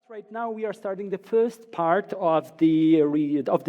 Right now we are starting the first part of the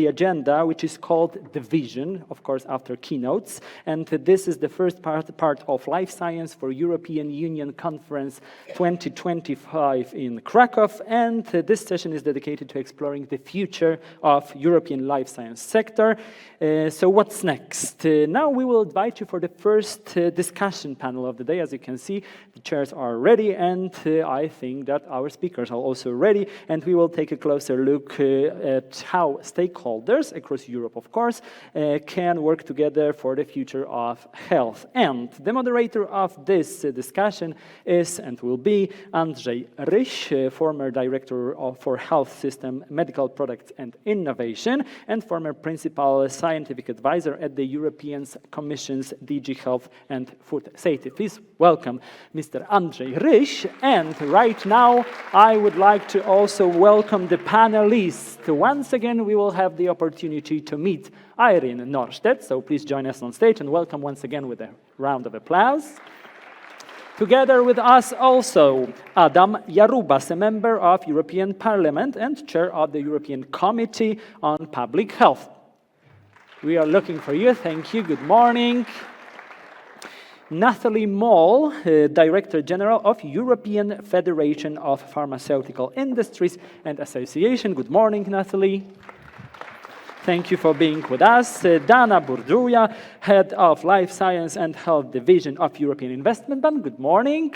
agenda, which is called the vision, of course, after keynotes. And this is the first part of Life Science for European Union Conference 2025 in Kraków. And this session is dedicated to exploring the future of European life science sector. So what's next? Now we will invite you for the first discussion panel of the day. As you can see, the chairs are ready, and I think that our speakers are also ready, and we will take a closer look at how stakeholders across Europe, of course, can work together for the future of health. And the moderator of this discussion is and will be Andrzej Ryś, former director for Health System, Medical Products and Innovation, and former principal scientific advisor at the European Commission's DG Health and Food Safety. Please welcome Mr. Andrzej Ryś. And right now, I would like to also welcome the panelists. Once again, we will have the opportunity to meet Irene Norstedt. So please join us on stage and welcome once again with a round of applause. Together with us also, Adam Jarubas, a member of European Parliament and chair of the European Committee on Public Health. We are looking for you. Thank you. Good morning. Nathalie Moll, Director General of European Federation of Pharmaceutical Industries and Association. Good morning, Nathalie. Thank you for being with us. Dana Burduja, Head of Life Science and Health Division of European Investment Bank. Good morning.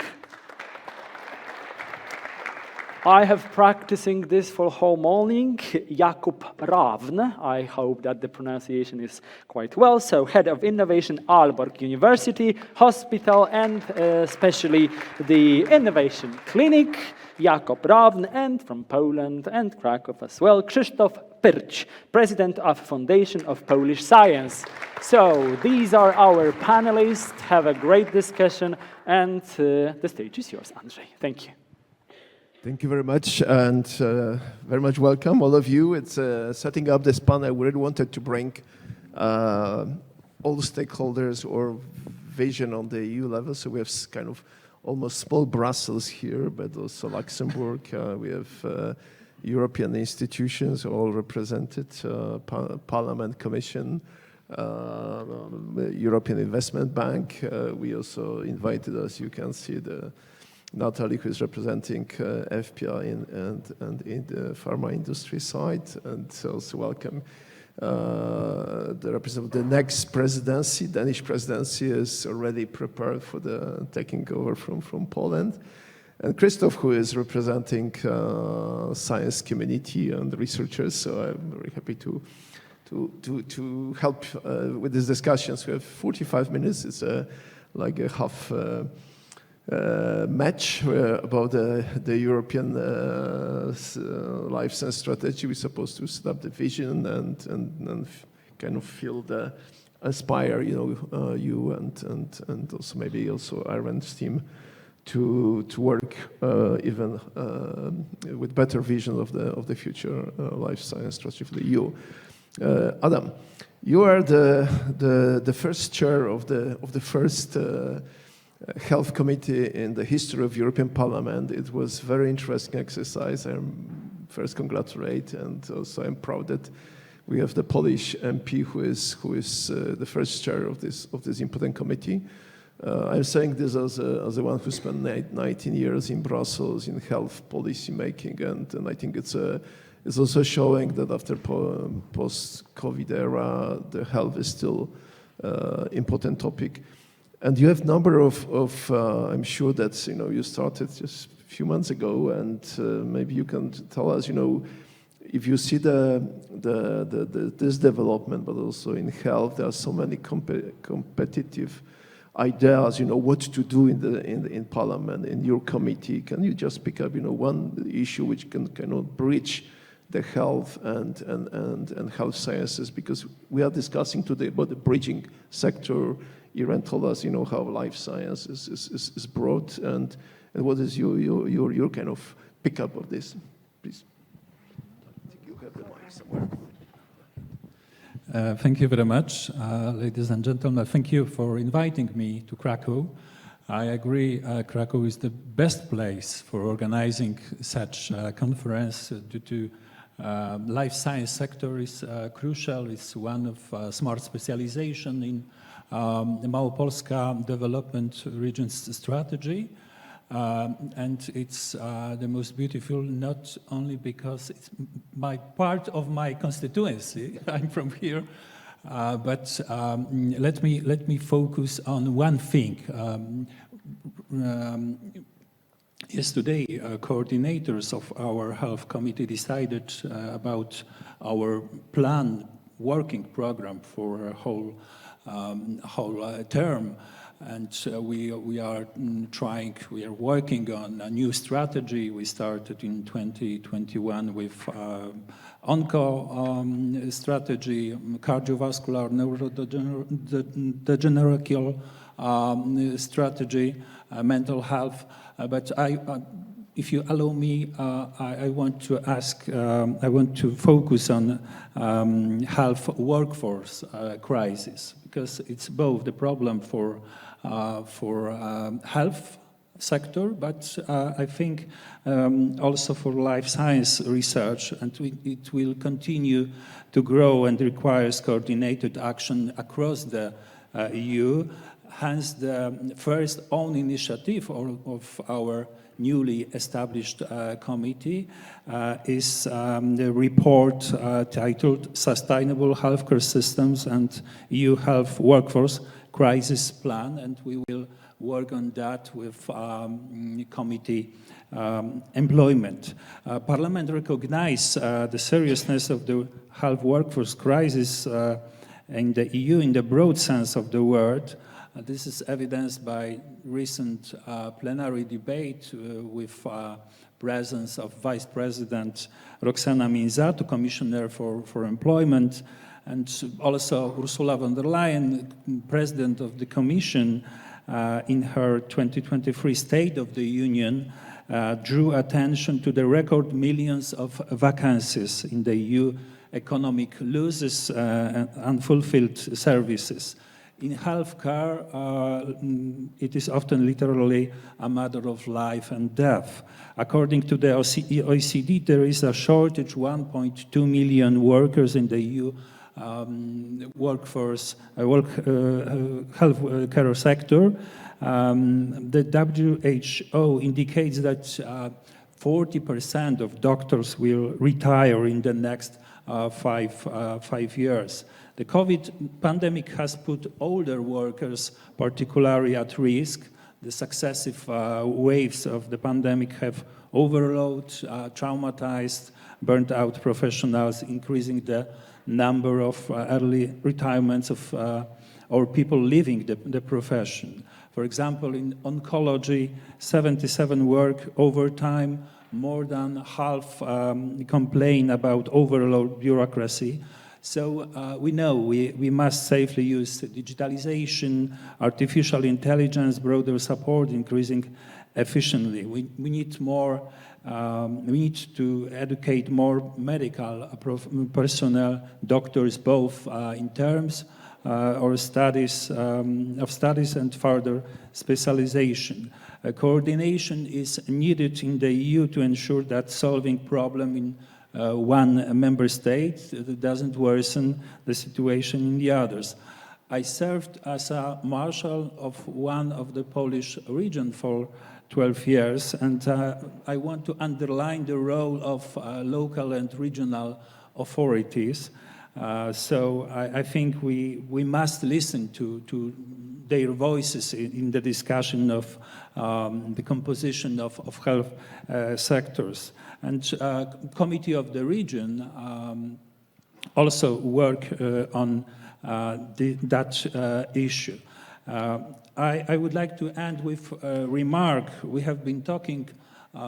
I have practicing this for whole morning. Jakub Ravn, I hope that the pronunciation is quite well. So, Head of Innovation, Aalborg University Hospital, and especially the Innovation Clinic, Jakub Ravn, and from Poland and Kraków as well, Krzysztof Pyrcz, President of Foundation of Polish Science. So, these are our panelists. Have a great discussion, and the stage is yours, Andrzej. Thank you. Thank you very much, and very much welcome, all of you. It's setting up this panel. We really wanted to bring all the stakeholders or vision on the EU level. So we have kind of almost small Brussels here, but also Luxembourg. We have European institutions all represented, Parliament, Commission, European Investment Bank. We also invited, as you can see, Natalie, who is representing FPI and in the pharma industry side, and also welcome the representative of the next presidency. Danish presidency is already prepared for the taking over from Poland. And Krzysztof, who is representing science community and researchers. So I'm very happy to help with these discussions. We have 45 minutes. It's like a half match about the European life science strategy. We're supposed to set up the vision and kind of feel inspire you and also maybe also Irene's team to work even with better vision of the future life science strategy for the EU. Adam, you are the first chair of the first Health Committee in the history of European Parliament. It was a very interesting exercise. I first congratulate, and also I'm proud that we have the Polish MP who is the first chair of this important committee. I'm saying this as the one who spent 19 years in Brussels in health policy making, and I think it's also showing that after post-COVID era, the health is still important topic. And you have number of I'm sure that you started just a few months ago, and maybe you can tell us if you see this development, but also in health, there are so many competitive ideas. What to do in Parliament, in your committee. Can you just pick up one issue which can kind of bridge the health and health sciences, because we are discussing today about the bridging sector. Irene told us, how life science is broad, and what is your kind of pickup of this, please? I think you have the mic somewhere. Thank you very much, ladies and gentlemen. Thank you for inviting me to Kraków. I agree. Kraków is the best place for organizing such conference due to life science sector is crucial. It's one of smart specialization in Małopolska development region's strategy. And it's the most beautiful, not only because it's part of my constituency, I'm from here, but let me focus on one thing. Yesterday, coordinators of our health committee decided about our working program for a whole term. And we are working on a new strategy. We started in 2021 with onco strategy, cardiovascular, neurodegenerative strategy, mental health. But if you allow me, I want to ask, I want to focus on health workforce crisis, because it's both the problem for health sector, but I think also for life science research, and it will continue to grow and requires coordinated action across the EU. Hence, the first own initiative of our newly established committee is the report titled Sustainable Healthcare Systems and EU Health Workforce Crisis Plan, and we will work on that with committee employment. Parliament recognizes the seriousness of the health workforce crisis in the EU in the broad sense of the word. This is evidenced by recent plenary debate with presence of Vice President Roxana Minzato, Commissioner for Employment, and also Ursula von der Leyen, President of the Commission, in her 2023 State of the Union, drew attention to the record millions of vacancies in the EU, economic losses, and unfulfilled services. In healthcare, it is often literally a matter of life and death. According to the OECD, there is a shortage, 1.2 million workers in the EU workforce, health care sector. The WHO indicates that 40% of doctors will retire in the next 5 years. The COVID pandemic has put older workers particularly at risk. The successive waves of the pandemic have overloaded, traumatized, burnt out professionals, increasing the number of early retirements of or people leaving the profession. For example, in oncology, 77 work overtime, more than half complain about overload bureaucracy. So we know we must safely use digitalization, artificial intelligence, broader support, increasing efficiently. We need more. We need to educate more medical personnel, doctors, both in terms of studies and further specialization. Coordination is needed in the EU to ensure that solving problem in one member state doesn't worsen the situation in the others. I served as a marshal of one of the Polish region for 12 years, and I want to underline the role of local and regional authorities. So I think we must listen to their voices in the discussion of the composition of health sectors. And Committee of the Region also work on that issue. I would like to end with a remark. We have been talking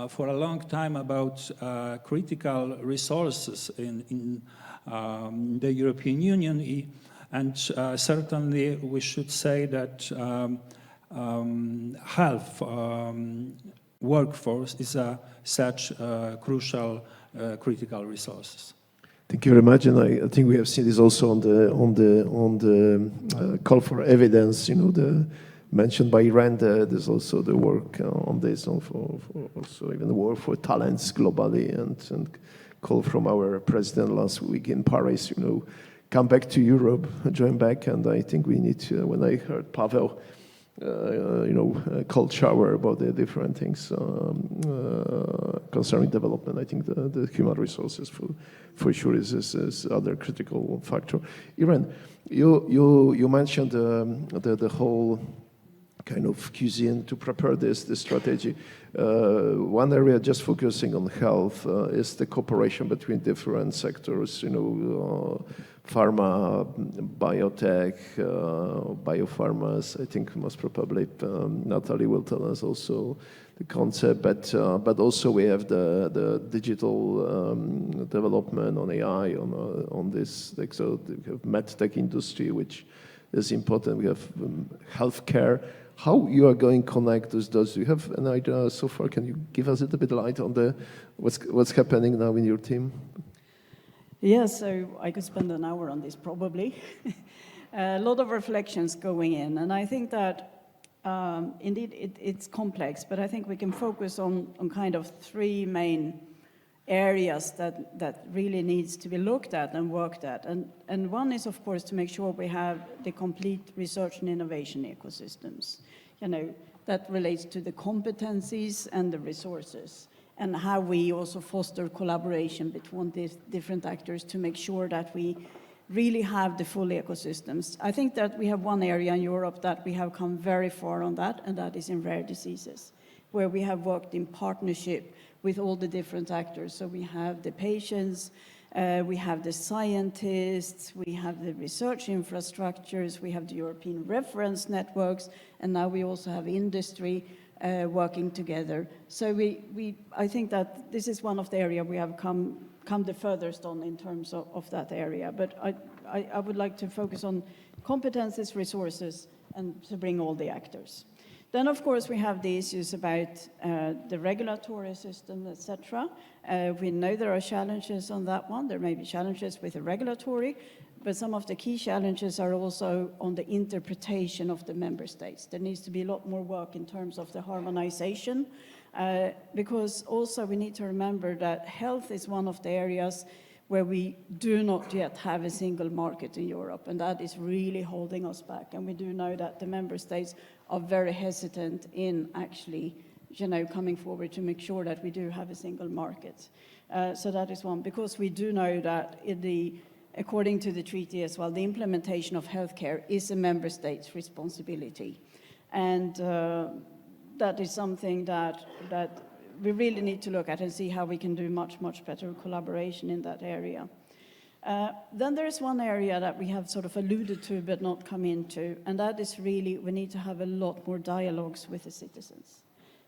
for a long time about critical resources in the European Union, and certainly we should say that health workforce is such crucial critical resources. Thank you very much, and I think we have seen this also on the call for evidence. You know, the mentioned by Irene, there's also the work on this, for also even the war for talents globally, and call from our president last week in Paris, come back to Europe, join back. And I think we need to, when I heard Pavel, cold shower about the different things concerning development, I think the human resources for sure is other critical factor. Irene, you mentioned the whole kind of cuisine to prepare this strategy. One area just focusing on health is the cooperation between different sectors, pharma, biotech, biopharmas. I think most probably Natalie will tell us also the concept, but also we have the digital development on AI, on this, so we have medtech industry, which is important. We have healthcare. How you are going to connect those? Do you have an idea so far? Can you give us a little bit light on what's happening now in your team? Yes, so I could spend an hour on this probably. A lot of reflections going in, and I think that indeed it's complex, but I think we can focus on kind of three main areas that really needs to be looked at and worked at. And one is, of course, to make sure we have the complete research and innovation ecosystems. That relates to the competencies and the resources, and how we also foster collaboration between these different actors to make sure that we really have the full ecosystems. I think that we have one area in Europe that we have come very far on that, and that is in rare diseases, where we have worked in partnership with all the different actors. So we have the patients, we have the scientists, we have the research infrastructures, we have the European reference networks, and now we also have industry working together. So I think that this is one of the areas we have come the furthest on in terms of that area. But I would like to focus on competences, resources, and to bring all the actors. Then, of course, we have the issues about the regulatory system, etc. We know there are challenges on that one. There may be challenges with the regulatory, but some of the key challenges are also on the interpretation of the member states. There needs to be a lot more work in terms of the harmonization, because also we need to remember that health is one of the areas where we do not yet have a single market in Europe, and that is really holding us back. And we do know that the member states are very hesitant in actually, coming forward to make sure that we do have a single market. So that is one, because we do know that according to the treaty as well, the implementation of healthcare is a member state's responsibility. And that is something that we really need to look at and see how we can do much, much better collaboration in that area. Then there is one area that we have sort of alluded to but not come into, and that is really we need to have a lot more dialogues with the citizens,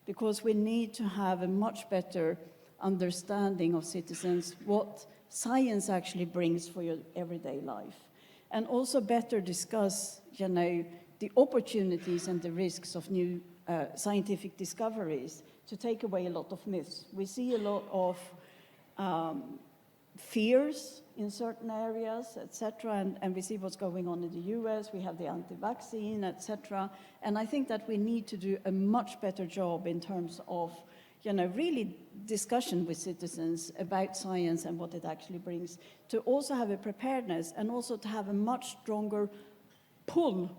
because we need to have a much better understanding of citizens, what science actually brings for your everyday life, and also better discuss, the opportunities and the risks of new scientific discoveries to take away a lot of myths. We see a lot of fears in certain areas, etc., and we see what's going on in the US. We have the anti-vaccine, etc., and I think that we need to do a much better job in terms of, really discussion with citizens about science and what it actually brings, to also have a preparedness and also to have a much stronger pull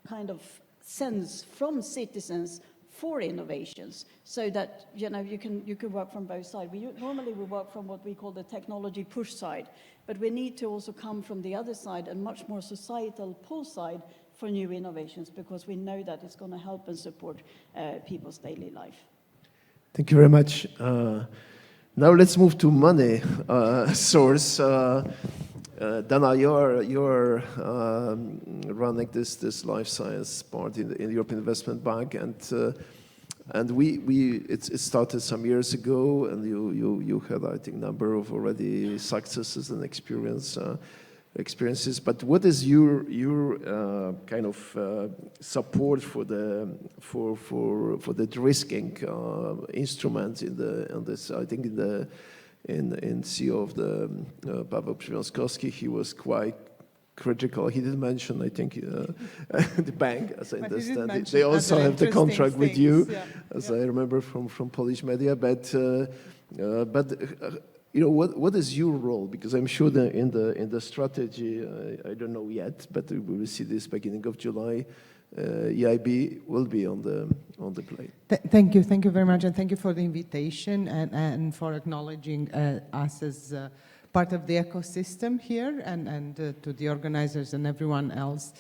kind of sense from citizens for innovations, so that you can work from both sides. Normally we work from what we call the technology push side, but we need to also come from the other side and much more societal pull side for new innovations, because we know that it's going to help and support people's daily life. Thank you very much. Now let's move to money source. Dana, you're running this life science part in the European Investment Bank, and it started some years ago, and you had, I think, number of already successes and experiences. But what is your kind of support for the de-risking instruments in this? I think in CEO of the Paweł Przywiązkowski, he was quite critical. He didn't mention, I think, the bank, as I But he did understand. mention They also other have the interesting contract with things, you, yeah. as I remember from Polish media. But you know, what is your role? Because I'm sure that in the strategy, I don't know yet, but we will see this beginning of July. EIB will be on the plate. Thank you very much, and thank you for the invitation and for acknowledging us as part of the ecosystem here, and to the organizers and everyone else.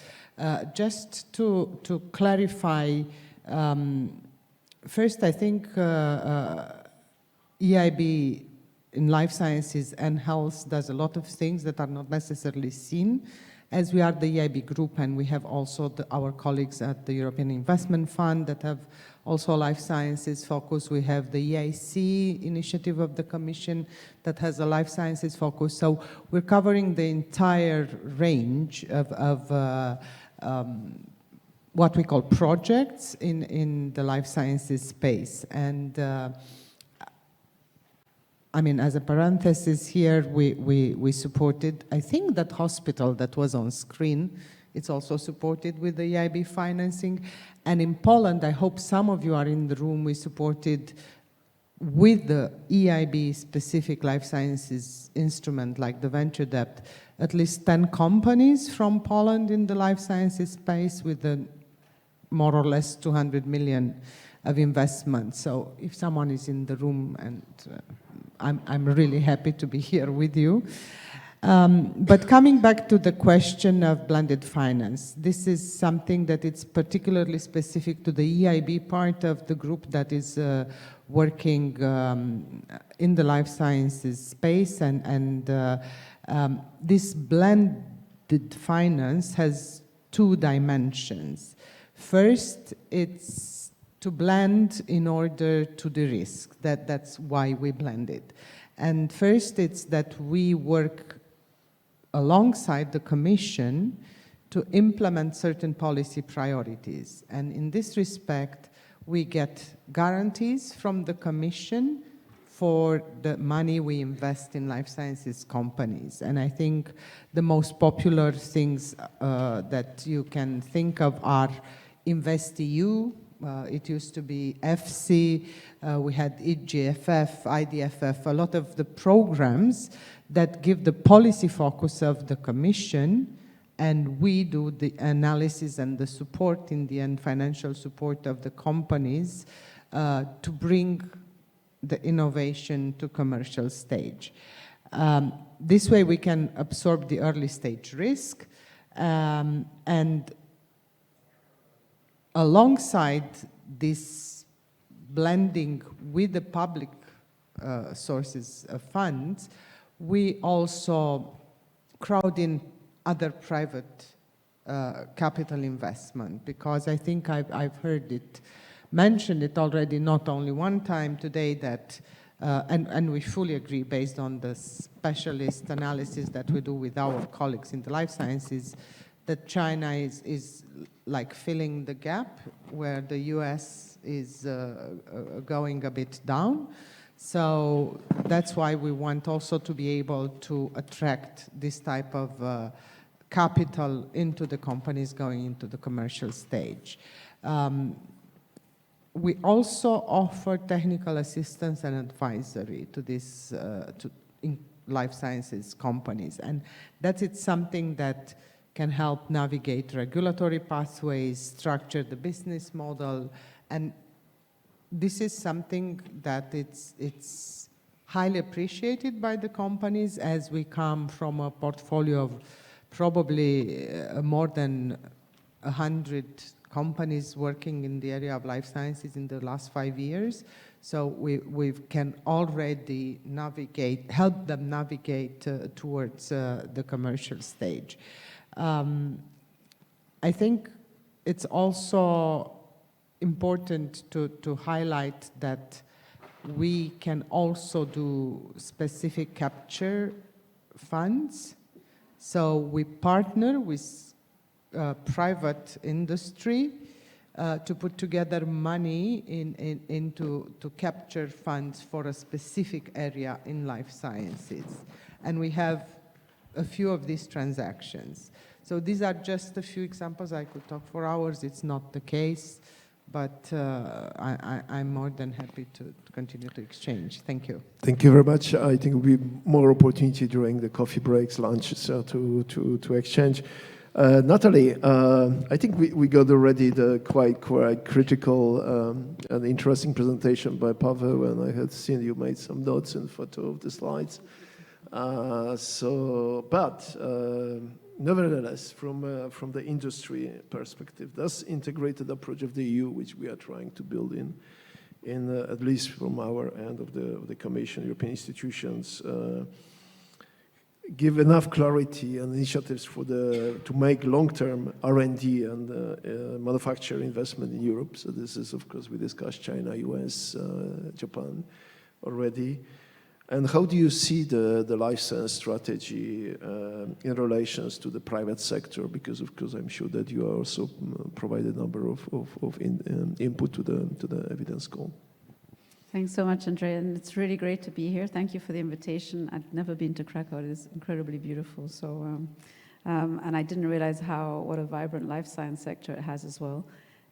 Just to clarify, first, I think EIB in life sciences and health does a lot of things that are not necessarily seen, as we are the EIB group, and we have also our colleagues at the European Investment Fund that have also life sciences focus. We have the EIC initiative of the Commission that has a life sciences focus. So we're covering the entire range of what we call projects in the life sciences space. And I mean, as a parenthesis here, we supported, I think that hospital that was on screen, it's also supported with the EIB financing. And in Poland, I hope some of you are in the room, we supported with the EIB specific life sciences instrument, like the venture debt, at least 10 companies from Poland in the life sciences space with the more or less 200 million of investment. So if someone is in the room, and I'm really happy to be here with you. But coming back to the question of blended finance, this is something that it's particularly specific to the EIB part of the group that is working in the life sciences space, and this blended finance has two dimensions. First, it's to blend in order to de-risk. That's why we blend it. And first, it's that we work alongside the Commission to implement certain policy priorities. And in this respect, we get guarantees from the Commission for the money we invest in life sciences companies. And I think the most popular things that you can think of are InvestEU. It used to be FC, we had EGFF, IDFF, a lot of the programs that give the policy focus of the Commission, and we do the analysis and the support, in the end, financial support of the companies to bring the innovation to commercial stage. This way we can absorb the early stage risk, and alongside this blending with the public sources of funds, we also crowd in other private capital investment, because I think I've heard it mentioned it already not only one time today that, and we fully agree based on the specialist analysis that we do with our colleagues in the life sciences, that China is like filling the gap where the US is going a bit down. So that's why we want also to be able to attract this type of capital into the companies going into the commercial stage. We also offer technical assistance and advisory to this in life sciences companies, and that is something that can help navigate regulatory pathways, structure the business model, and this is something that it's highly appreciated by the companies, as we come from a portfolio of probably more than 100 companies working in the area of life sciences in the last 5 years. So we can already help them navigate towards the commercial stage. I think it's also important to highlight that we can also do specific capture funds. So we partner with private industry to put together money to capture funds for a specific area in life sciences. And we have a few of these transactions. So these are just a few examples. I could talk for hours. It's not the case, but I'm more than happy to continue to exchange. Thank you. Thank you very much. I think there will be more opportunity during the coffee breaks, lunches to exchange. Natalie, I think we got already the quite critical and interesting presentation by Paweł, and I had seen you made some notes and photo of the slides. Nevertheless, from the industry perspective, this integrated approach of the EU, which we are trying to build in at least from our end of the Commission, European institutions, give enough clarity and initiatives to make long-term R&D and manufacturing investment in Europe. So this is, of course, we discussed China, US, Japan already. And how do you see the LifeScience strategy in relations to the private sector? Because, of course, I'm sure that you also provide a number of input to the evidence call. Thanks so much, Andrea, and it's really great to be here. Thank you for the invitation. I've never been to Kraków. It is incredibly beautiful. So, and I didn't realize what a vibrant life science sector it has as well.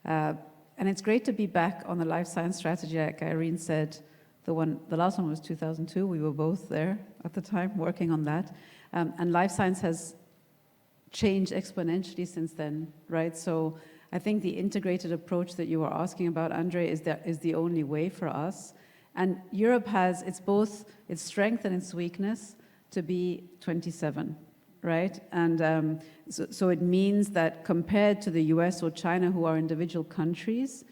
And it's great to be back on the life science strategy. Like Irene said, the last one was 2002. We were both there at the time working on that. And life science has changed exponentially since then, right? So I think the integrated approach that you were asking about, Andre, is the only way for us. And Europe has both its strength and its weakness to be 27, right? And so it means that compared to the US or China, who are individual countries,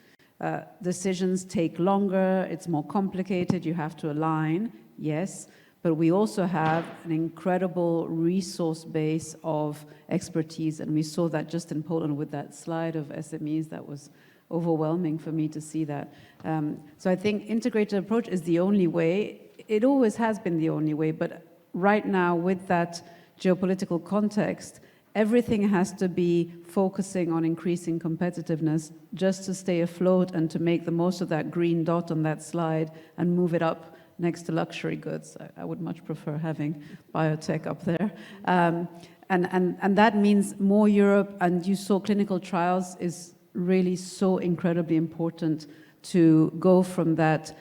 decisions take longer, it's more complicated, you have to align, yes, but we also have an incredible resource base of expertise, and we saw that just in Poland with that slide of SMEs. That was overwhelming for me to see that. So I think integrated approach is the only way. It always has been the only way, but right now with that geopolitical context, everything has to be focusing on increasing competitiveness just to stay afloat and to make the most of that green dot on that slide and move it up next to luxury goods. I would much prefer having biotech up there. And that means more Europe, and you saw clinical trials is really so incredibly important to go from that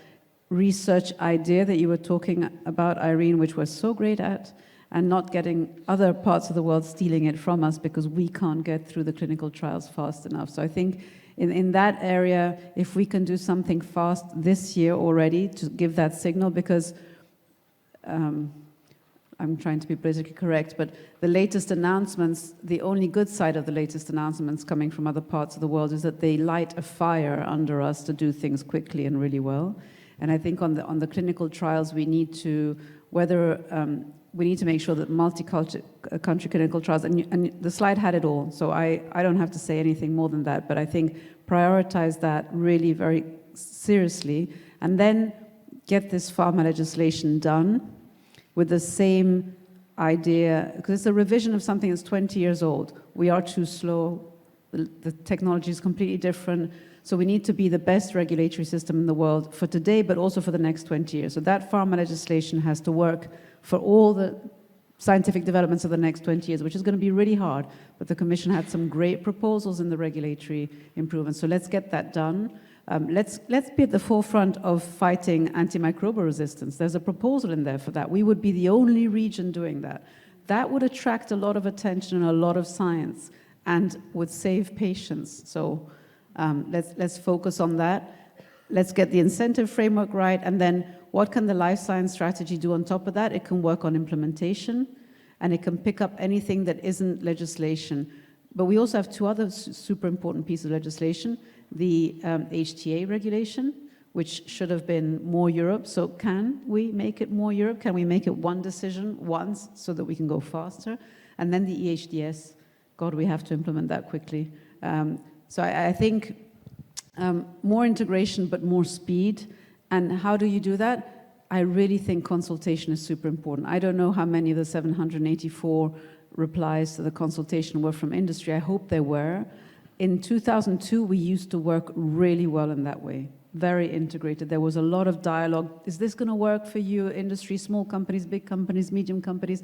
research idea that you were talking about, Irene, which we're so great at, and not getting other parts of the world stealing it from us because we can't get through the clinical trials fast enough. So I think in that area, if we can do something fast this year already to give that signal, because I'm trying to be politically correct, but the latest announcements, the only good side of the latest announcements coming from other parts of the world is that they light a fire under us to do things quickly and really well. And I think on the clinical trials, we need to, we need to make sure that multi-country clinical trials, and the slide had it all, so I don't have to say anything more than that, but I think prioritize that really very seriously, and then get this pharma legislation done with the same idea, because it's a revision of something that's 20 years old. We are too slow, the technology is completely different, so we need to be the best regulatory system in the world for today, but also for the next 20 years. So that pharma legislation has to work for all the scientific developments of the next 20 years, which is going to be really hard. But the Commission had some great proposals in the regulatory improvements. So let's get that done. Let's be at the forefront of fighting antimicrobial resistance. There's a proposal in there for that. We would be the only region doing that. That would attract a lot of attention and a lot of science and would save patients. So let's focus on that. Let's get the incentive framework right, and then what can the life science strategy do on top of that? It can work on implementation, and it can pick up anything that isn't legislation. But we also have two other super important pieces of legislation. The HTA regulation, which should have been more Europe. So can we make it more Europe? Can we make it one decision once so that we can go faster? And then the EHDS. God, we have to implement that quickly. So I think more integration, but more speed. And how do you do that? I really think consultation is super important. I don't know how many of the 784 replies to the consultation were from industry. I hope they were. In 2002, we used to work really well in that way, very integrated. There was a lot of dialogue. Is this going to work for you, industry, small companies, big companies, medium companies?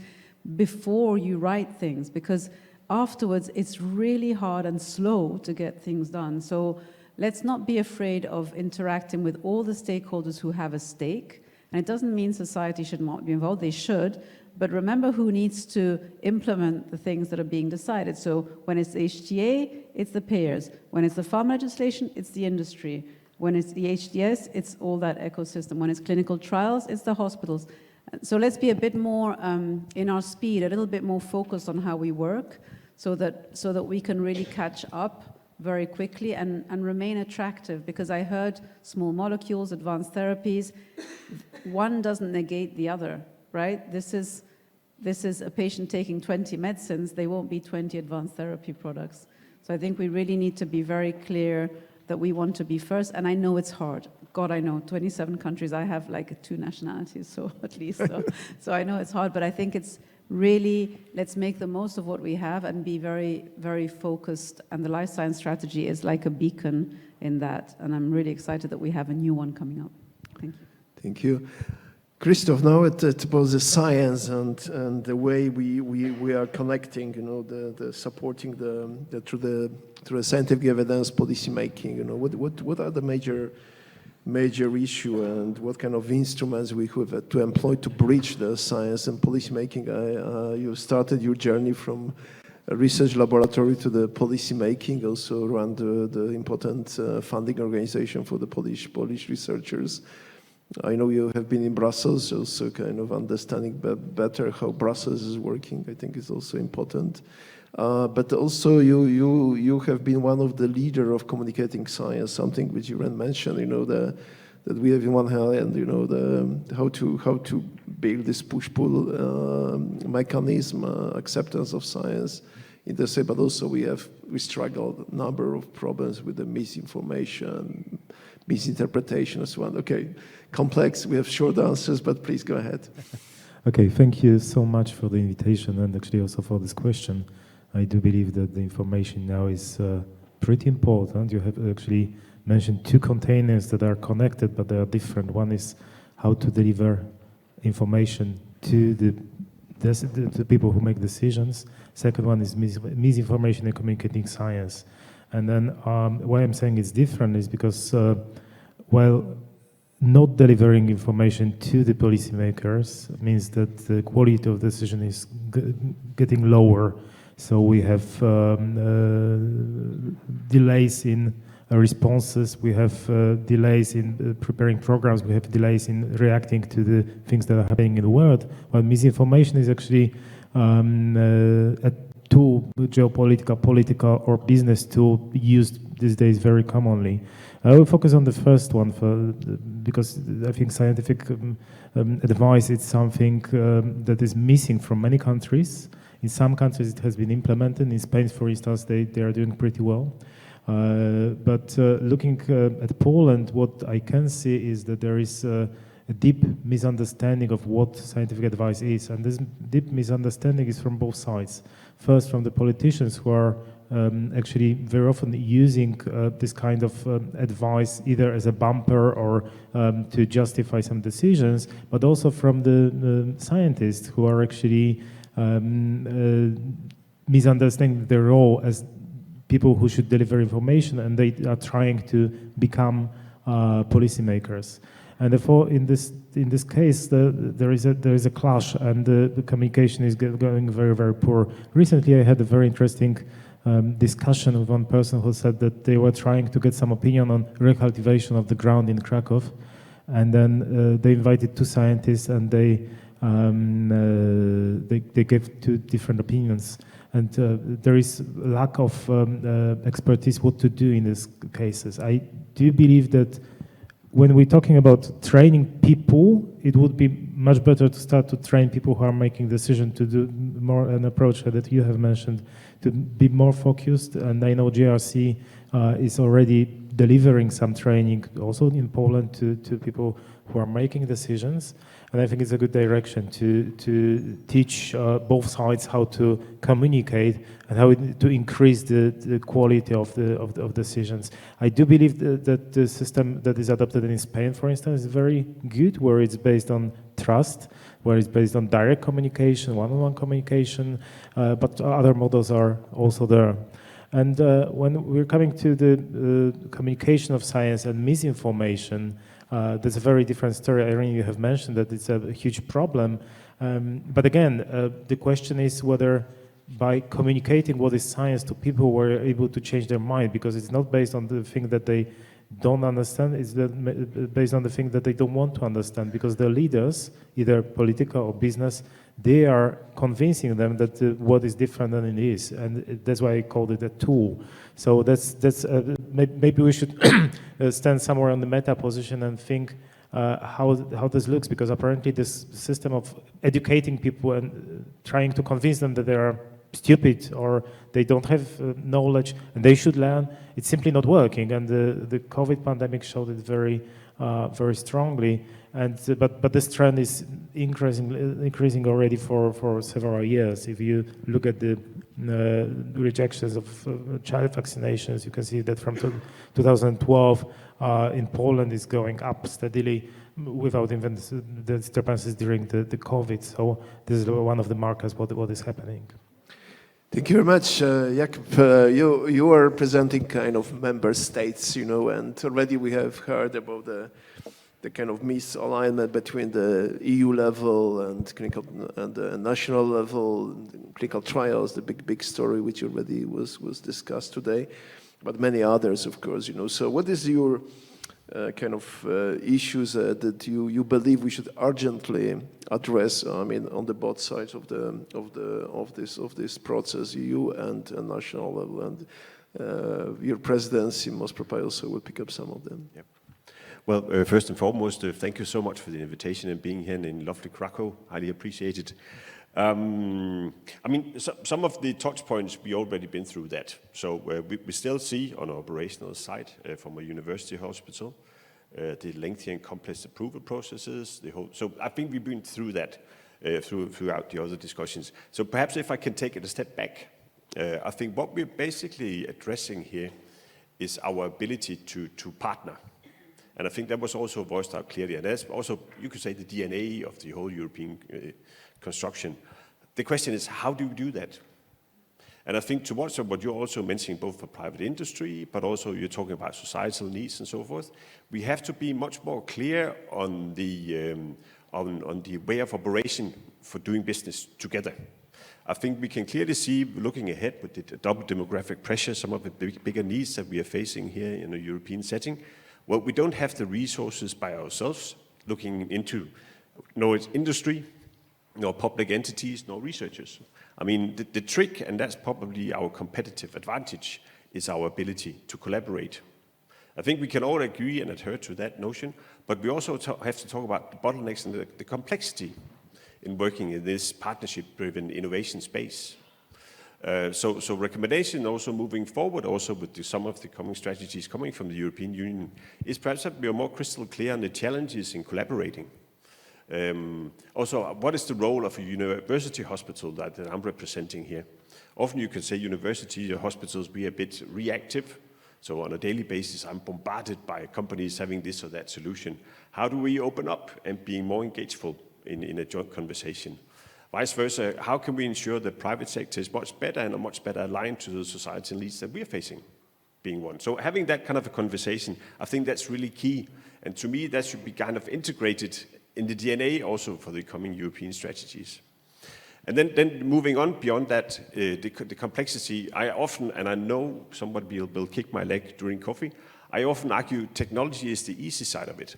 before you write things, because afterwards it's really hard and slow to get things done. So let's not be afraid of interacting with all the stakeholders who have a stake. And it doesn't mean society should not be involved, they should, but remember who needs to implement the things that are being decided. So when it's the HTA, it's the payers. When it's the pharma legislation, it's the industry. When it's the HDS, it's all that ecosystem. When it's clinical trials, it's the hospitals. So let's be a bit more in our speed, a little bit more focused on how we work, so that we can really catch up very quickly and remain attractive. Because I heard small molecules, advanced therapies, one doesn't negate the other, right? This is a patient taking 20 medicines, they won't be 20 advanced therapy products. So I think we really need to be very clear that we want to be first, and I know it's hard. God, I know, 27 countries, I have like 2 nationalities, so at least, so I know it's hard, but I think it's really, let's make the most of what we have and be very, very focused, and the life science strategy is like a beacon in that, and I'm really excited that we have a new one coming up. Thank you. Thank you. Christoph, now about the science and the way we are connecting, the supporting through the scientific evidence policy making. What are the major issue and what kind of instruments we have to employ to bridge the science and policy making? You started your journey from a research laboratory to the policy making, also run the important funding organization for the Polish researchers. I know you have been in Brussels, also kind of understanding better how Brussels is working, I think is also important. But also you have been one of the leader of communicating science, something which you mentioned, that we have in one hand, how to build this push-pull mechanism, acceptance of science in the same, but also we struggled a number of problems with the misinformation, misinterpretation as well. Okay, complex, we have short answers, but please go ahead. Okay, thank you so much for the invitation and actually also for this question. I do believe that the information now is pretty important. You have actually mentioned 2 containers that are connected, but they are different. One is how to deliver information to the people who make decisions. Second one is misinformation and communicating science. And then why I'm saying it's different is because while not delivering information to the policymakers means that the quality of decision is getting lower. So we have delays in responses, we have delays in preparing programs, we have delays in reacting to the things that are happening in the world. While misinformation is actually a tool, geopolitical, political, or business tool used these days very commonly. I will focus on the first one because I think scientific advice is something that is missing from many countries. In some countries it has been implemented. In Spain, for instance, they are doing pretty well. But looking at Poland, what I can see is that there is a deep misunderstanding of what scientific advice is. And this deep misunderstanding is from both sides. First, from the politicians who are actually very often using this kind of advice either as a bumper or to justify some decisions, but also from the scientists who are actually misunderstanding their role as people who should deliver information, and they are trying to become policymakers. And therefore, in this case, there is a clash, and the communication is going very, very poor. Recently, I had a very interesting discussion with one person who said that they were trying to get some opinion on recultivation of the ground in Kraków, and then they invited 2 scientists, and they gave 2 different opinions. And there is a lack of expertise what to do in these cases. I do believe that when we're talking about training people, it would be much better to start to train people who are making decisions to do more an approach that you have mentioned, to be more focused. And I know GRC is already delivering some training also in Poland to people who are making decisions. And I think it's a good direction to teach both sides how to communicate and how to increase the quality of decisions. I do believe that the system that is adopted in Spain, for instance, is very good, where it's based on trust, where it's based on direct communication, one-on-one communication, but other models are also there. And when we're coming to the communication of science and misinformation, there's a very different story. Irene, you have mentioned that it's a huge problem. But again, the question is whether by communicating what is science to people, we're able to change their mind, because it's not based on the thing that they don't understand, it's based on the thing that they don't want to understand, because the leaders, either political or business, they are convincing them that what is different than it is, and that's why I called it a tool. So maybe we should stand somewhere on the meta position and think how this looks, because apparently this system of educating people and trying to convince them that they are stupid or they don't have knowledge and they should learn, it's simply not working. And the COVID pandemic showed it very strongly. And but this trend is increasing already for several years. If you look at the rejections of child vaccinations, you can see that from 2012 in Poland is going up steadily without even the disturbances during the COVID. So this is one of the markers what is happening. Thank you very much, Jakub. You are presenting kind of member states, you know, and already we have heard about the kind of misalignment between the EU level and clinical and the national level, clinical trials, the big story which already was discussed today, but many others, of course, you know. So what is your kind of issues that you believe we should urgently address? I mean, on the both sides of this process, EU and national level, and your presidency most probably also will pick up some of them. Yep. Well, first and foremost, thank you so much for the invitation and being here in lovely Kraków. Highly appreciated. I mean, some of the touch points, we already been through that. So we still see on our operational side from a university hospital, the lengthy and complex approval processes. So I think we've been through that throughout the other discussions. So perhaps if I can take it a step back, I think what we're basically addressing here is our ability to partner. And I think that was also voiced out clearly. And that's also, you could say, the DNA of the whole European construction. The question is, how do we do that? And I think towards what you're also mentioning, both for private industry, but also you're talking about societal needs and so forth, we have to be much more clear on the way of operation for doing business together. I think we can clearly see, looking ahead with the double demographic pressure, some of the bigger needs that we are facing here in a European setting. Well, we don't have the resources by ourselves looking into nor its industry, nor public entities, nor researchers. I mean, the trick, and that's probably our competitive advantage, is our ability to collaborate. I think we can all agree and adhere to that notion, but we also have to talk about the bottlenecks and the complexity in working in this partnership-driven innovation space. So recommendation also moving forward, also with some of the coming strategies coming from the European Union, is perhaps that we are more crystal clear on the challenges in collaborating. Also, what is the role of a university hospital that I'm representing here? Often you can say university hospitals be a bit reactive. So on a daily basis, I'm bombarded by companies having this or that solution. How do we open up and be more engageful in a joint conversation? Vice versa, how can we ensure the private sector is much better and much better aligned to the societal needs that we're facing, being one? So having that kind of a conversation, I think that's really key. And to me, that should be kind of integrated in the DNA also for the coming European strategies. And then moving on beyond that, the complexity, I often, and I know somebody will kick my leg during coffee, I often argue technology is the easy side of it.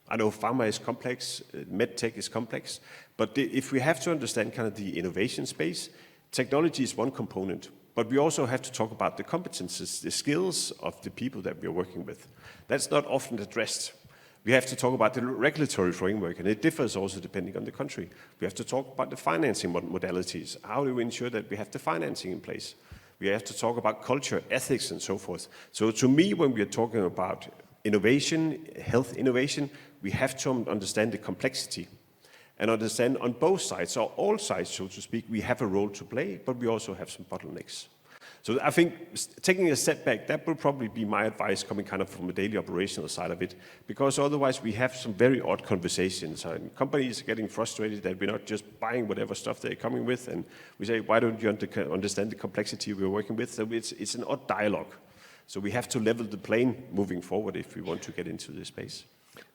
I know pharma is complex, medtech is complex, but if we have to understand kind of the innovation space, technology is one component, but we also have to talk about the competences, the skills of the people that we are working with. That's not often addressed. We have to talk about the regulatory framework, and it differs also depending on the country. We have to talk about the financing modalities. How do we ensure that we have the financing in place? We have to talk about culture, ethics, and so forth. So to me, when we are talking about innovation, health innovation, we have to understand the complexity and understand on both sides, or all sides, so to speak, we have a role to play, but we also have some bottlenecks. So I think taking a step back, that will probably be my advice coming kind of from the daily operational side of it, because otherwise we have some very odd conversations. And companies are getting frustrated that we're not just buying whatever stuff they're coming with, and we say, why don't you understand the complexity we're working with? So it's an odd dialogue. So we have to level the plane moving forward if we want to get into this space.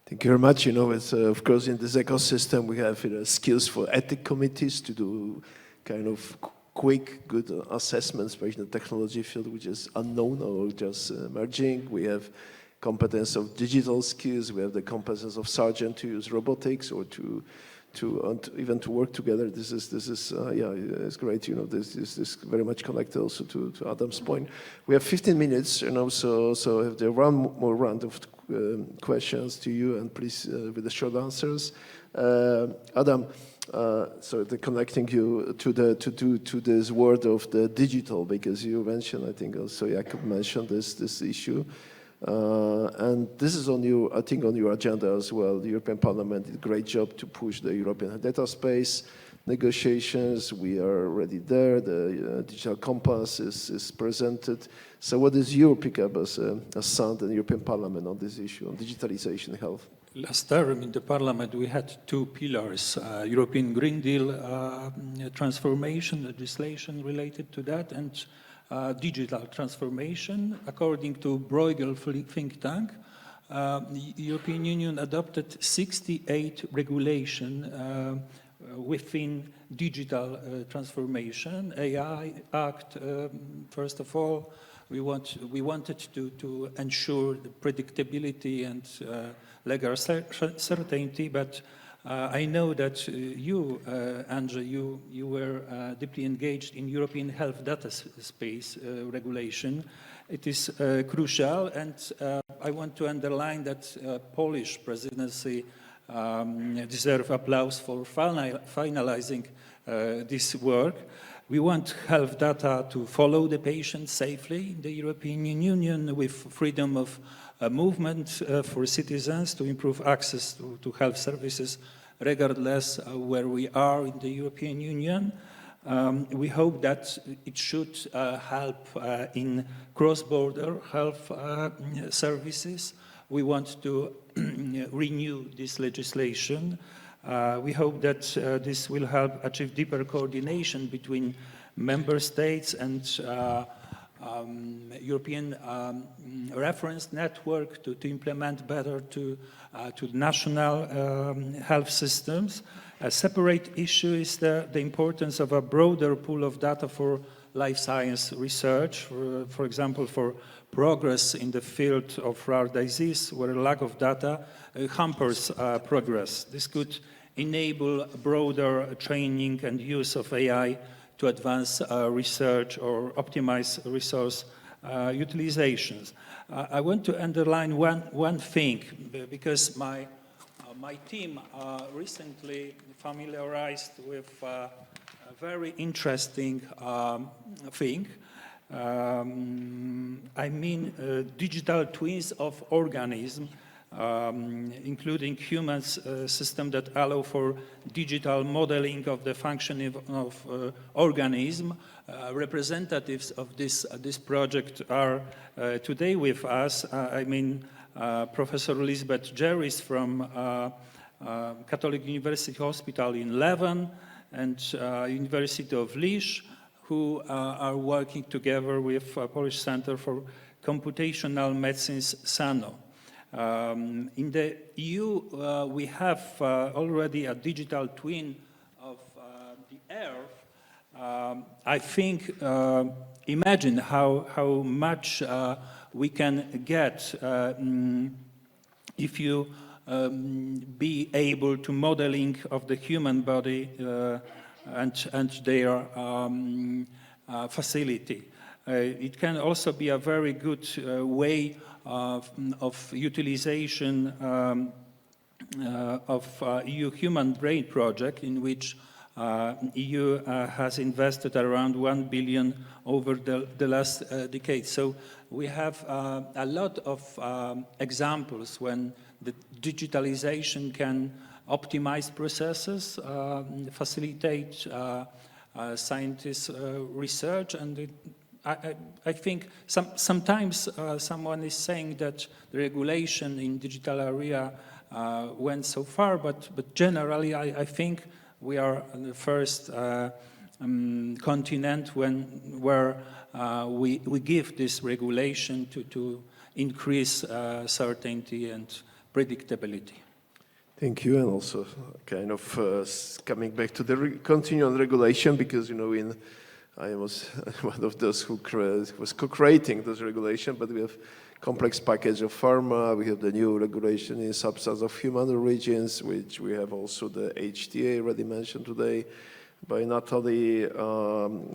Thank you very much. You know, it's, of course, in this ecosystem, we have skills for ethic committees to do kind of quick, good assessments, especially in the technology field, which is unknown or just emerging. We have competence of digital skills. We have the competence of sergeant to use robotics or to even to work together. This is yeah, it's great. You know, this is very much connected also to Adam's point. We have 15 minutes, you know, so if there one more round of questions to you, and please with the short answers. Adam, so the connecting you to this world of the digital, because you mentioned, I think also Jakub mentioned this issue, and this is on your, I think, on your agenda as well. The European Parliament did a great job to push the European data space negotiations. We are already there. The digital compass is presented. So what is your pickup as sound in the European Parliament on this issue, on digitalization and health? Last term in the Parliament, we had two pillars, European Green Deal transformation, legislation related to that, and digital transformation. According to Bruegel think tank, the European Union adopted 68 regulations within digital transformation. AI Act, first of all, we wanted to ensure the predictability and legal certainty, but I know that you, Andrzej, you were deeply engaged in European health data space regulation. It is crucial, and I want to underline that Polish presidency deserves applause for finalizing this work. We want health data to follow the patient safely in the European Union with freedom of movement for citizens to improve access to health services regardless where we are in the European Union. We hope that it should help in cross-border health services. We want to renew this legislation. We hope that this will help achieve deeper coordination between member states and European reference network to implement better to national health systems. A separate issue is the importance of a broader pool of data for life science research, for example, for progress in the field of rare disease, where a lack of data hampers progress. This could enable broader training and use of AI to advance research or optimize resource utilizations. I want to underline one thing, because my team recently familiarized with a very interesting thing. I mean digital twins of organisms, including human systems that allow for digital modeling of the functioning of organism. Representatives of this project are today with us. I mean, Professor Elizabeth Jerris from Catholic University Hospital in Leuven and University of Liège, who are working together with Polish Center for Computational Medicine's SANO. In the EU, we have already a digital twin of the Earth. I think, imagine how much we can get if you be able to modeling of the human body and their facility. It can also be a very good way of utilization of EU Human Brain Project, in which EU has invested around 1 billion over the last decade. So we have a lot of examples when the digitalization can optimize processes, facilitate scientists' research, and I think sometimes someone is saying that the regulation in digital area went so far, but generally I think we are the first continent where we give this regulation to increase certainty and predictability. Thank you, and also kind of coming back to the continuing regulation, because I was one of those who was co-creating this regulation, but we have complex package of pharma, we have the new regulation in substance of human origins, which we have also the HTA already mentioned today by Natalie, and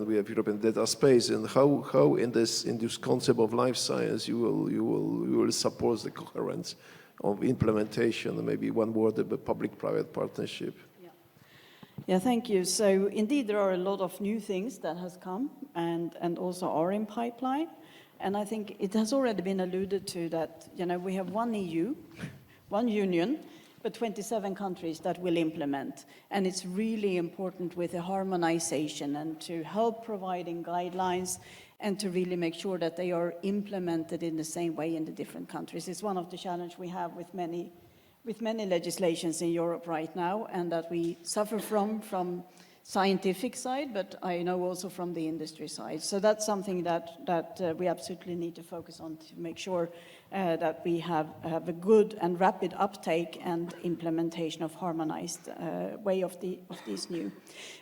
we have European data space. And how in this concept of life science you will support the coherence of implementation, and maybe one word about public-private partnership. Yeah, thank you. So indeed, there are a lot of new things that has come and also are in pipeline. And I think it has already been alluded to that, we have one EU, one union, but 27 countries that will implement. And it's really important with the harmonization and to help providing guidelines and to really make sure that they are implemented in the same way in the different countries. It's one of the challenges we have with many legislations in Europe right now, and that we suffer from scientific side, but I know also from the industry side. So that's something that we absolutely need to focus on to make sure that we have a good and rapid uptake and implementation of harmonized way of these new.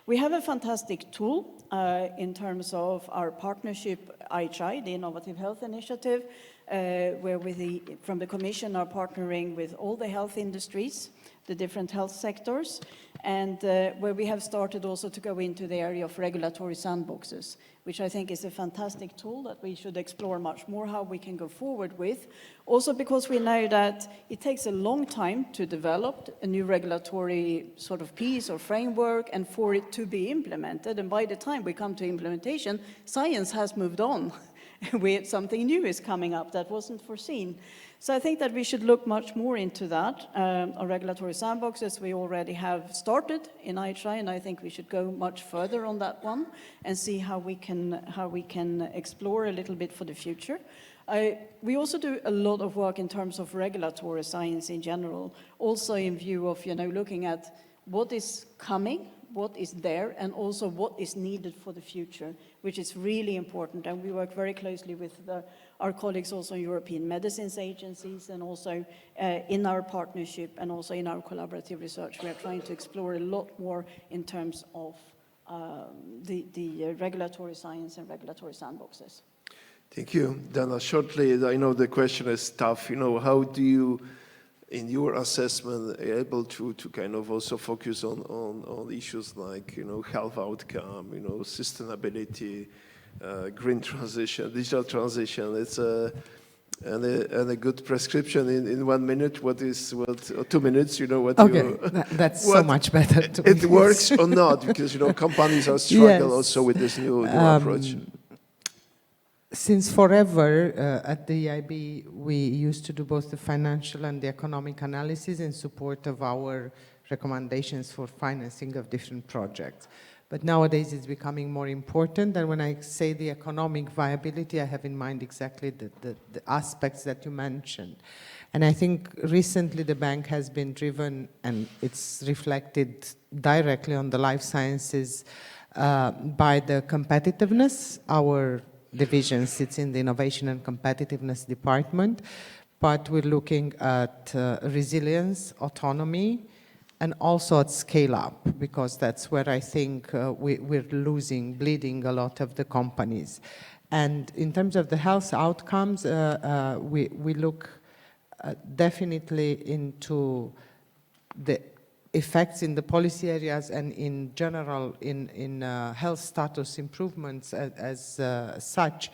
We have a fantastic tool in terms of our partnership, IHI, the Innovative Health Initiative, where from the Commission are partnering with all the health industries, the different health sectors, and where we have started also to go into the area of regulatory sandboxes, which I think is a fantastic tool that we should explore much more how we can go forward with. Also because we know that it takes a long time to develop a new regulatory sort of piece or framework and for it to be implemented. And by the time we come to implementation, science has moved on. Something new is coming up that wasn't foreseen. So I think that we should look much more into that. Our regulatory sandboxes we already have started in IHI, and I think we should go much further on that one and see how we can explore a little bit for the future. We also do a lot of work in terms of regulatory science in general, also in view of looking at what is coming, what is there, and also what is needed for the future, which is really important. And we work very closely with our colleagues also in European medicines agencies, and also in our partnership and also in our collaborative research. We are trying to explore a lot more in terms of the regulatory science and regulatory sandboxes. Thank you. Dana, shortly, I know the question is tough. How do you, in your assessment, able to kind of also focus on issues like health outcome, sustainability, green transition, digital transition? It's a good prescription in 1 minute. Or 2 minutes? Okay, that's so much better. It works or not, because companies are struggling also with this new approach. Since forever at the EIB, we used to do both the financial and the economic analysis in support of our recommendations for financing of different projects. But nowadays it's becoming more important, and when I say the economic viability, I have in mind exactly the aspects that you mentioned. And I think recently the bank has been driven, and it's reflected directly on the life sciences by the competitiveness. Our division sits in the Innovation and Competitiveness Department, but we're looking at resilience, autonomy, and also at scale up, because that's where I think we're bleeding a lot of the companies. And in terms of the health outcomes, we look definitely into the effects in the policy areas and in general in health status improvements as such.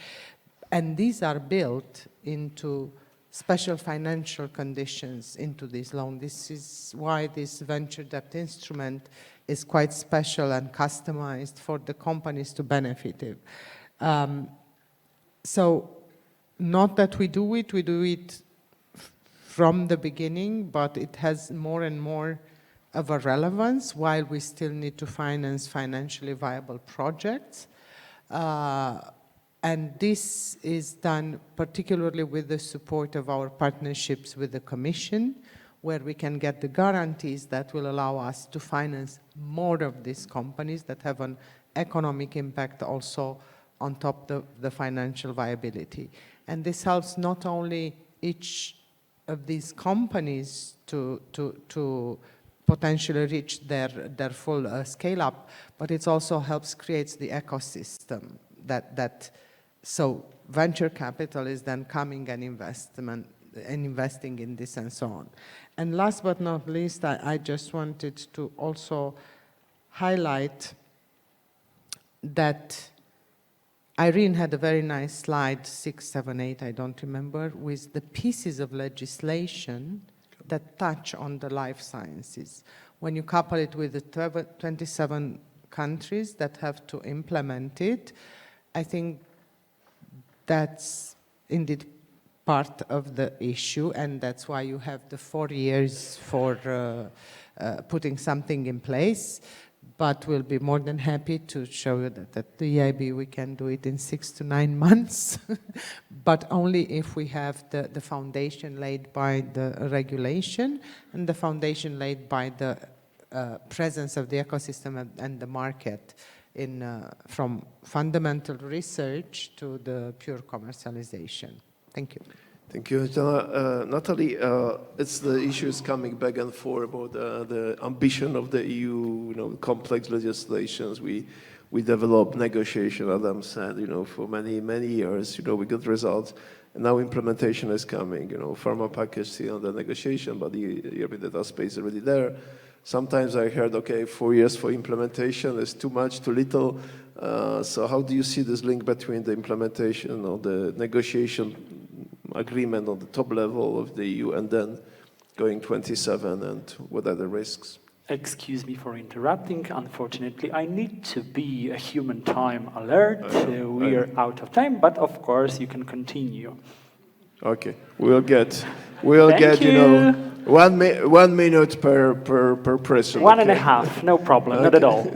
And these are built into special financial conditions into this loan. This is why this venture debt instrument is quite special and customized for the companies to benefit it. So not that we do it from the beginning, but it has more and more of a relevance while we still need to finance financially viable projects. And this is done particularly with the support of our partnerships with the Commission, where we can get the guarantees that will allow us to finance more of these companies that have an economic impact also on top of the financial viability. And this helps not only each of these companies to potentially reach their full scale up, but it also helps create the ecosystem so venture capital is then coming and investing in this and so on. And last but not least, I just wanted to also highlight that Irene had a very nice slide, 6, 7, 8, I don't remember, with the pieces of legislation that touch on the life sciences. When you couple it with the 27 countries that have to implement it, I think that's indeed part of the issue, and that's why you have the 4 years for putting something in place. But we'll be more than happy to show you that at the EIB we can do it in 6 to 9 months, but only if we have the foundation laid by the regulation and the foundation laid by the presence of the ecosystem and the market from fundamental research to the pure commercialization. Thank you. Thank you, Natalie. It's the issues coming back and forth about the ambition of the EU, complex legislations. We developed negotiation, Adam said, for many years, we got results. And now implementation is coming, pharma package still under negotiation, but the European data space is already there. Sometimes I heard, okay, 4 years for implementation is too much, too little. So how do you see this link between the implementation of the negotiation agreement on the top level of the EU and then going 27, and what are the risks? Excuse me for interrupting. Unfortunately, I need to be a human time alert. We are out of time, but of course you can continue. Okay, we'll get 1 minute per person. One and a half, no problem, not at all.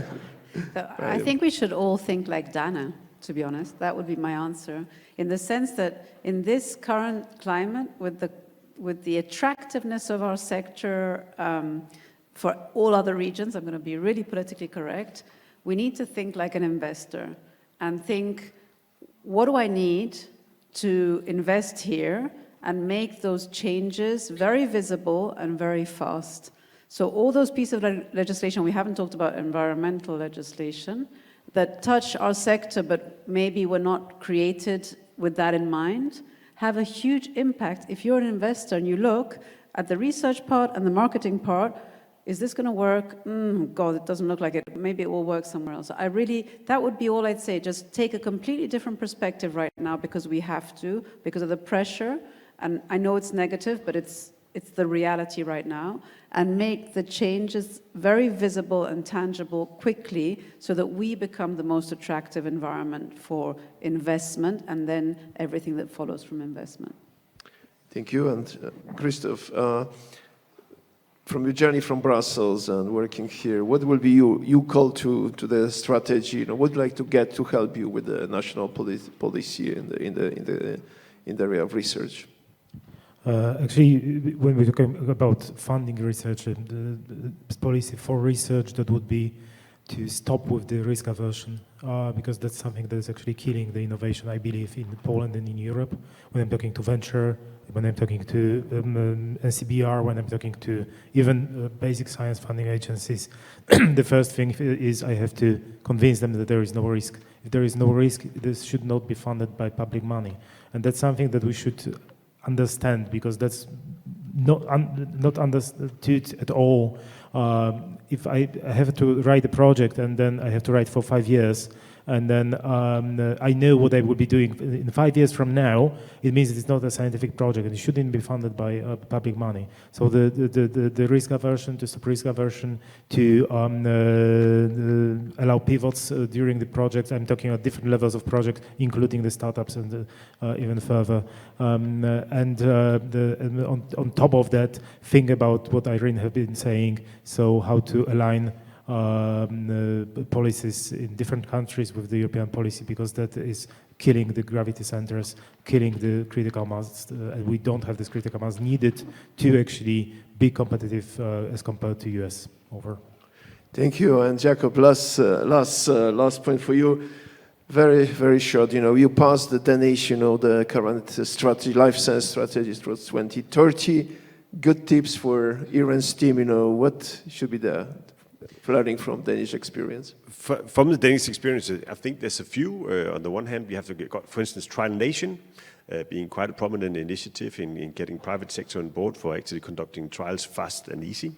So I think we should all think like Dana, to be honest. That would be my answer. In the sense that in this current climate, with the attractiveness of our sector for all other regions, I'm going to be really politically correct, we need to think like an investor and think, what do I need to invest here and make those changes very visible and very fast? So all those pieces of legislation, we haven't talked about environmental legislation, that touch our sector but maybe were not created with that in mind, have a huge impact. If you're an investor and you look at the research part and the marketing part, is this going to work? God, it doesn't look like it. Maybe it will work somewhere else. That would be all I'd say. Just take a completely different perspective right now because we have to, because of the pressure. And I know it's negative, but it's the reality right now, and make the changes very visible and tangible quickly so that we become the most attractive environment for investment and then everything that follows from investment. Thank you. And Christoph, from your journey from Brussels and working here, what will be you call to the strategy? What would you like to get to help you with the national policy in the area of research? Actually, when we're talking about funding research, the policy for research, that would be to stop with the risk aversion, because that's something that is actually killing the innovation, I believe, in Poland and in Europe. When I'm talking to venture, when I'm talking to NCBR, when I'm talking to even basic science funding agencies, the first thing is I have to convince them that there is no risk. If there is no risk, this should not be funded by public money. And that's something that we should understand, because that's not understood at all. If I have to write a project and then I have to write for 5 years, and then I know what I will be doing in 5 years from now, it means it's not a scientific project and it shouldn't be funded by public money. So the risk aversion, to stop risk aversion, to allow pivots during the project. I'm talking about different levels of project, including the startups and even further. On top of that, think about what Irene has been saying, so how to align policies in different countries with the European policy, because that is killing the gravity centers, killing the critical mass, and we don't have this critical mass needed to actually be competitive as compared to US. Over. Thank you. And Jacob, last point for you. Very, very short. You passed the Danish, the current strategy, LifeScience strategy towards 2030. Good tips for Iran's team. What should be the learning from Danish experience? From the Danish experience, I think there's a few. On the one hand, we have to get, for instance, Trial Nation, being quite a prominent initiative in getting private sector on board for actually conducting trials fast and easy.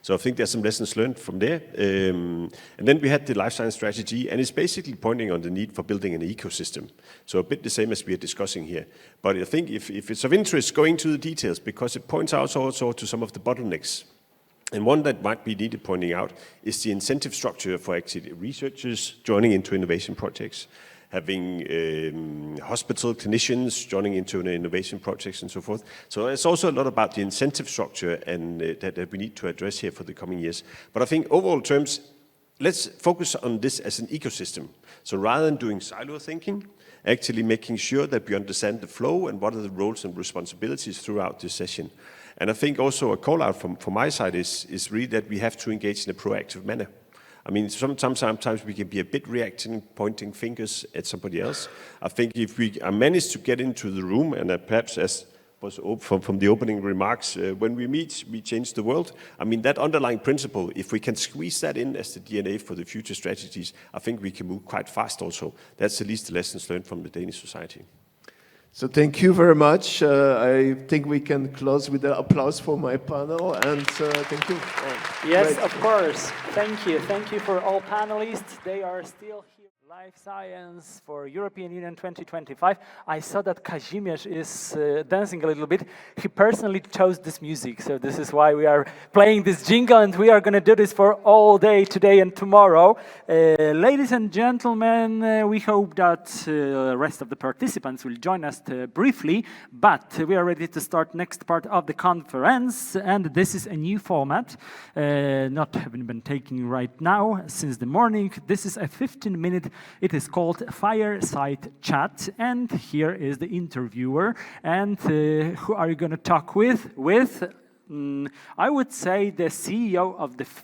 So I think there's some lessons learned from there. And then we had the life science strategy, and it's basically pointing on the need for building an ecosystem. So a bit the same as we are discussing here. But I think if it's of interest, going to the details, because it points out also to some of the bottlenecks. And one that might be needed pointing out is the incentive structure for actually researchers joining into innovation projects, having hospital clinicians joining into an innovation projects and so forth. So it's also a lot about the incentive structure and that we need to address here for the coming years. But I think overall terms, let's focus on this as an ecosystem. So rather than doing silo thinking, actually making sure that we understand the flow and what are the roles and responsibilities throughout this session. And I think also a call out from my side is really that we have to engage in a proactive manner. I mean, sometimes we can be a bit reacting, pointing fingers at somebody else. I think if we manage to get into the room, and perhaps as was from the opening remarks, when we meet, we change the world. I mean, that underlying principle, if we can squeeze that in as the DNA for the future strategies, I think we can move quite fast also. That's at least the lessons learned from the Danish society. So thank you very much. I think we can close with an applause for my panel, and thank you. Yes, of course. Thank you. Thank you for all panelists. They are still here. Life Science for European Union 2025. I saw that Kazimierz is dancing a little bit. He personally chose this music, so this is why we are playing this jingle, and we are going to do this for all day today and tomorrow. Ladies and gentlemen, we hope that the rest of the participants will join us briefly, but we are ready to start next part of the conference, and this is a new format, not having been taken right now since the morning. This is a 15-minute. It is called Fireside Chat, and here is the interviewer. And who are you going to talk with? I would say the CEO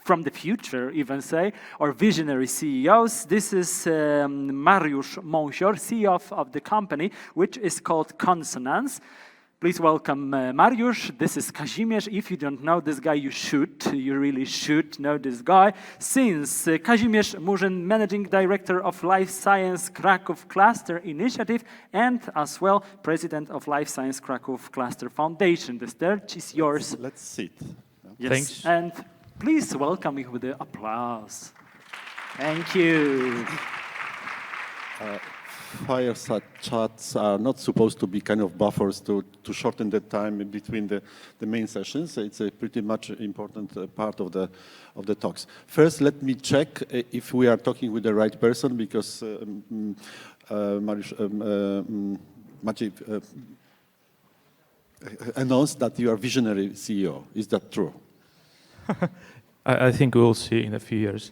from the future, even say, or visionary CEOs. This is Mariusz Monsior, CEO of the company, which is called Consonance. Please welcome Mariusz. This is Kazimierz. If you don't know this guy, you should. You really should know this guy. Since Kazimierz Murzyn, Managing Director of LifeScience Kraków Klaster Initiative, and as well President of LifeScience Kraków Klaster Foundation. The stage is yours. Let's sit. Yes. Thanks. And please welcome me with the applause. Thank you. Fireside chats are not supposed to be kind of buffers to shorten the time between the main sessions. It's a pretty much important part of the talks. First, let me check if we are talking with the right person, because Maciej announced that you are visionary CEO. Is that true? I think we'll see in a few years.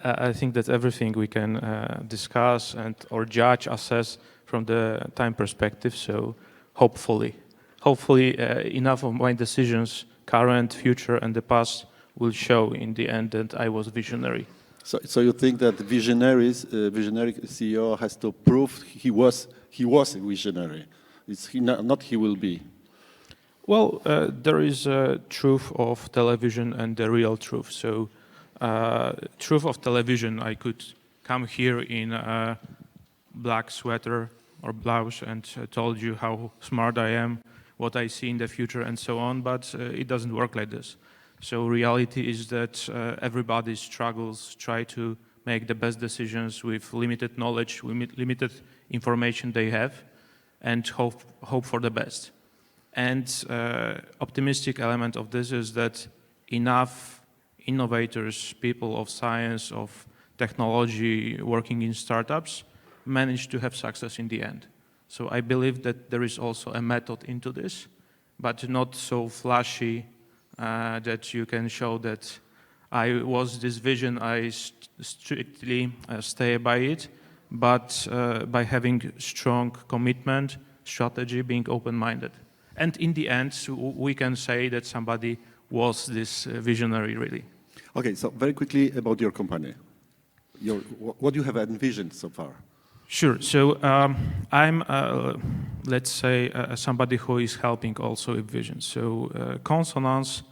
I think that everything we can discuss or judge, assess from the time perspective. So hopefully enough of my decisions, current, future, and the past, will show in the end that I was visionary. So you think that visionary CEO has to prove he was a visionary? It's not he will be. Well, there is a truth of television and the real truth. So. Truth of television, I could come here in a black sweater or blouse and told you how smart I am, what I see in the future and so on, but it doesn't work like this. So reality is that everybody struggles, try to make the best decisions with limited knowledge, limited information they have, and hope for the best. And optimistic element of this is that enough innovators, people of science, of technology working in startups manage to have success in the end. So I believe that there is also a method into this, but not so flashy that you can show that I was this vision, I strictly stay by it, but by having strong commitment, strategy, being open-minded. And in the end, we can say that somebody was this visionary, really. Okay, so very quickly about your company. What you have envisioned so far? Sure. So I'm, let's say, somebody who is helping also with vision. So Consonance,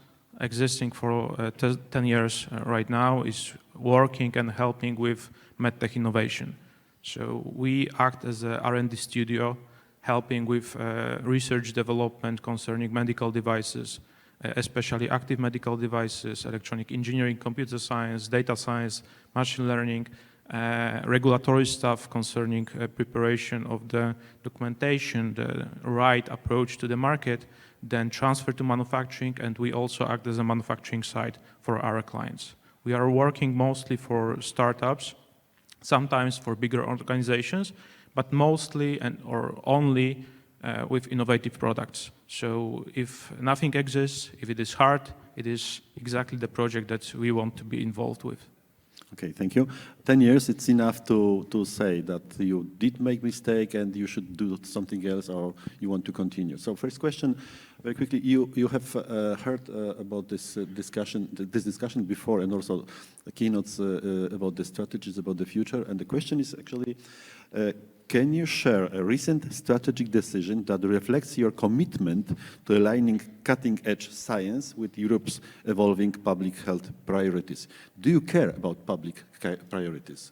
existing for 10 years right now, is working and helping with medtech innovation. So we act as a R&D studio, helping with research development concerning medical devices, especially active medical devices, electronic engineering, computer science, data science, machine learning, regulatory stuff concerning preparation of the documentation, the right approach to the market, then transfer to manufacturing, and we also act as a manufacturing site for our clients. We are working mostly for startups, sometimes for bigger organizations, but mostly or only with innovative products. So if nothing exists, if it is hard, it is exactly the project that we want to be involved with. Okay, thank you. 10 years, it's enough to say that you did make mistake and you should do something else, or you want to continue. So first question, very quickly, you have heard about this discussion before, and also the keynotes about the strategies, about the future. And the question is actually, can you share a recent strategic decision that reflects your commitment to aligning cutting-edge science with Europe's evolving public health priorities? Do you care about public priorities?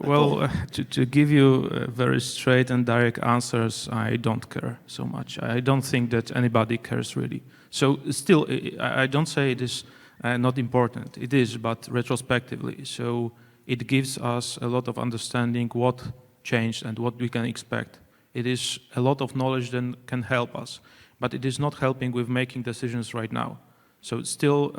Well, to give you very straight and direct answers, I don't care so much. I don't think that anybody cares really. So still, I don't say it is not important. It is, but retrospectively. So it gives us a lot of understanding what changed and what we can expect. It is a lot of knowledge that can help us, but it is not helping with making decisions right now. So still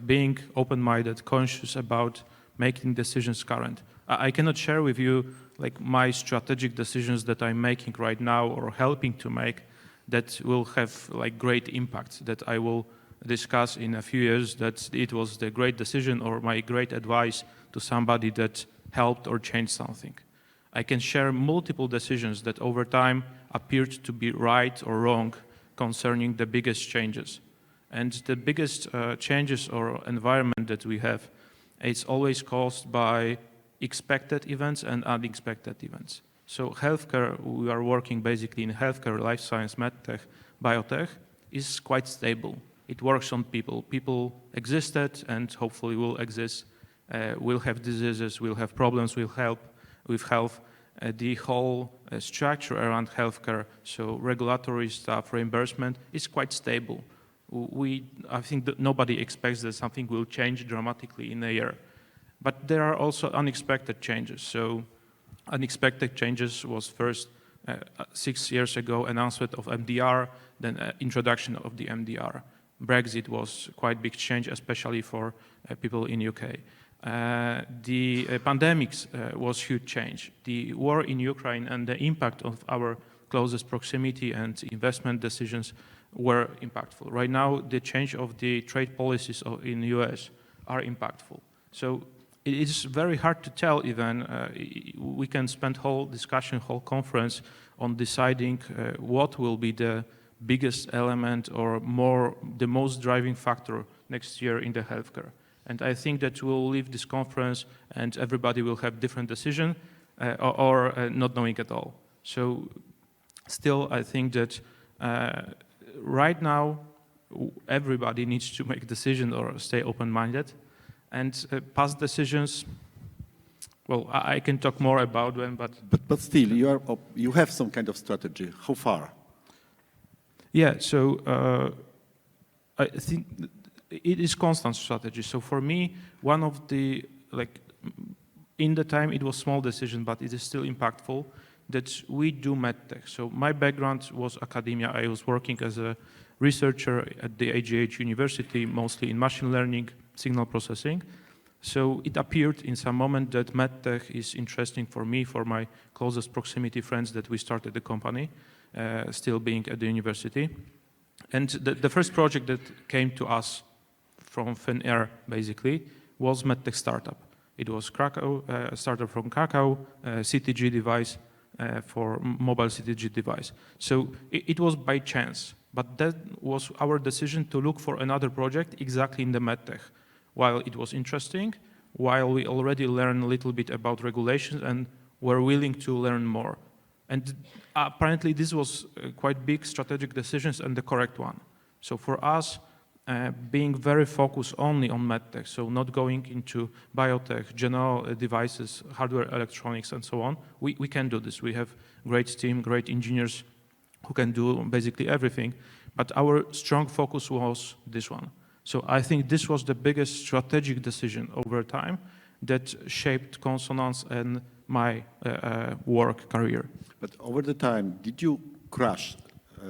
being open-minded, conscious about making decisions current. I cannot share with you like my strategic decisions that I'm making right now or helping to make that will have like great impact, that I will discuss in a few years that it was the great decision or my great advice to somebody that helped or changed something. I can share multiple decisions that over time appeared to be right or wrong concerning the biggest changes. And the biggest changes or environment that we have, it's always caused by expected events and unexpected events. So healthcare, we are working basically in healthcare, life science, medtech, biotech, is quite stable. It works on people. People existed and hopefully will exist. Will have diseases, will have problems with health. The whole structure around healthcare, so regulatory stuff, reimbursement, is quite stable. I think that nobody expects that something will change dramatically in a year. But there are also unexpected changes. So unexpected changes was first 6 years ago announcement of MDR, then introduction of the MDR. Brexit was quite big change, especially for people in UK. The pandemics was huge change. The war in Ukraine and the impact of our closest proximity and investment decisions were impactful. Right now, the change of the trade policies in the US are impactful. So it is very hard to tell even. We can spend whole discussion, whole conference on deciding what will be the biggest element or the most driving factor next year in the healthcare. And I think that we'll leave this conference and everybody will have different decision or not knowing at all. So still, I think that right now, everybody needs to make a decision or stay open-minded. And past decisions, well, I can talk more about them, but still, you have some kind of strategy. How far? Yeah, so I think it is constant strategy. So for me, one of the, in the time it was small decision, but it is still impactful, that we do medtech. So my background was academia. I was working as a researcher at the AGH University, mostly in machine learning, signal processing. So it appeared in some moment that medtech is interesting for me, for my closest proximity friends, that we started the company, still being at the university. And the first project that came to us from thin air, basically, was medtech startup. It was Kraków, startup from Kraków, CTG device for mobile CTG device. So it was by chance, but that was our decision to look for another project exactly in the medtech. While it was interesting, while we already learned a little bit about regulations and were willing to learn more. And apparently this was quite big strategic decisions and the correct one. So for us, being very focused only on medtech, so not going into biotech, general devices, hardware, electronics, and so on, we can do this. We have great team, great engineers who can do basically everything, but our strong focus was this one. So I think this was the biggest strategic decision over time that shaped Consonance and my work career. But over the time, did you crash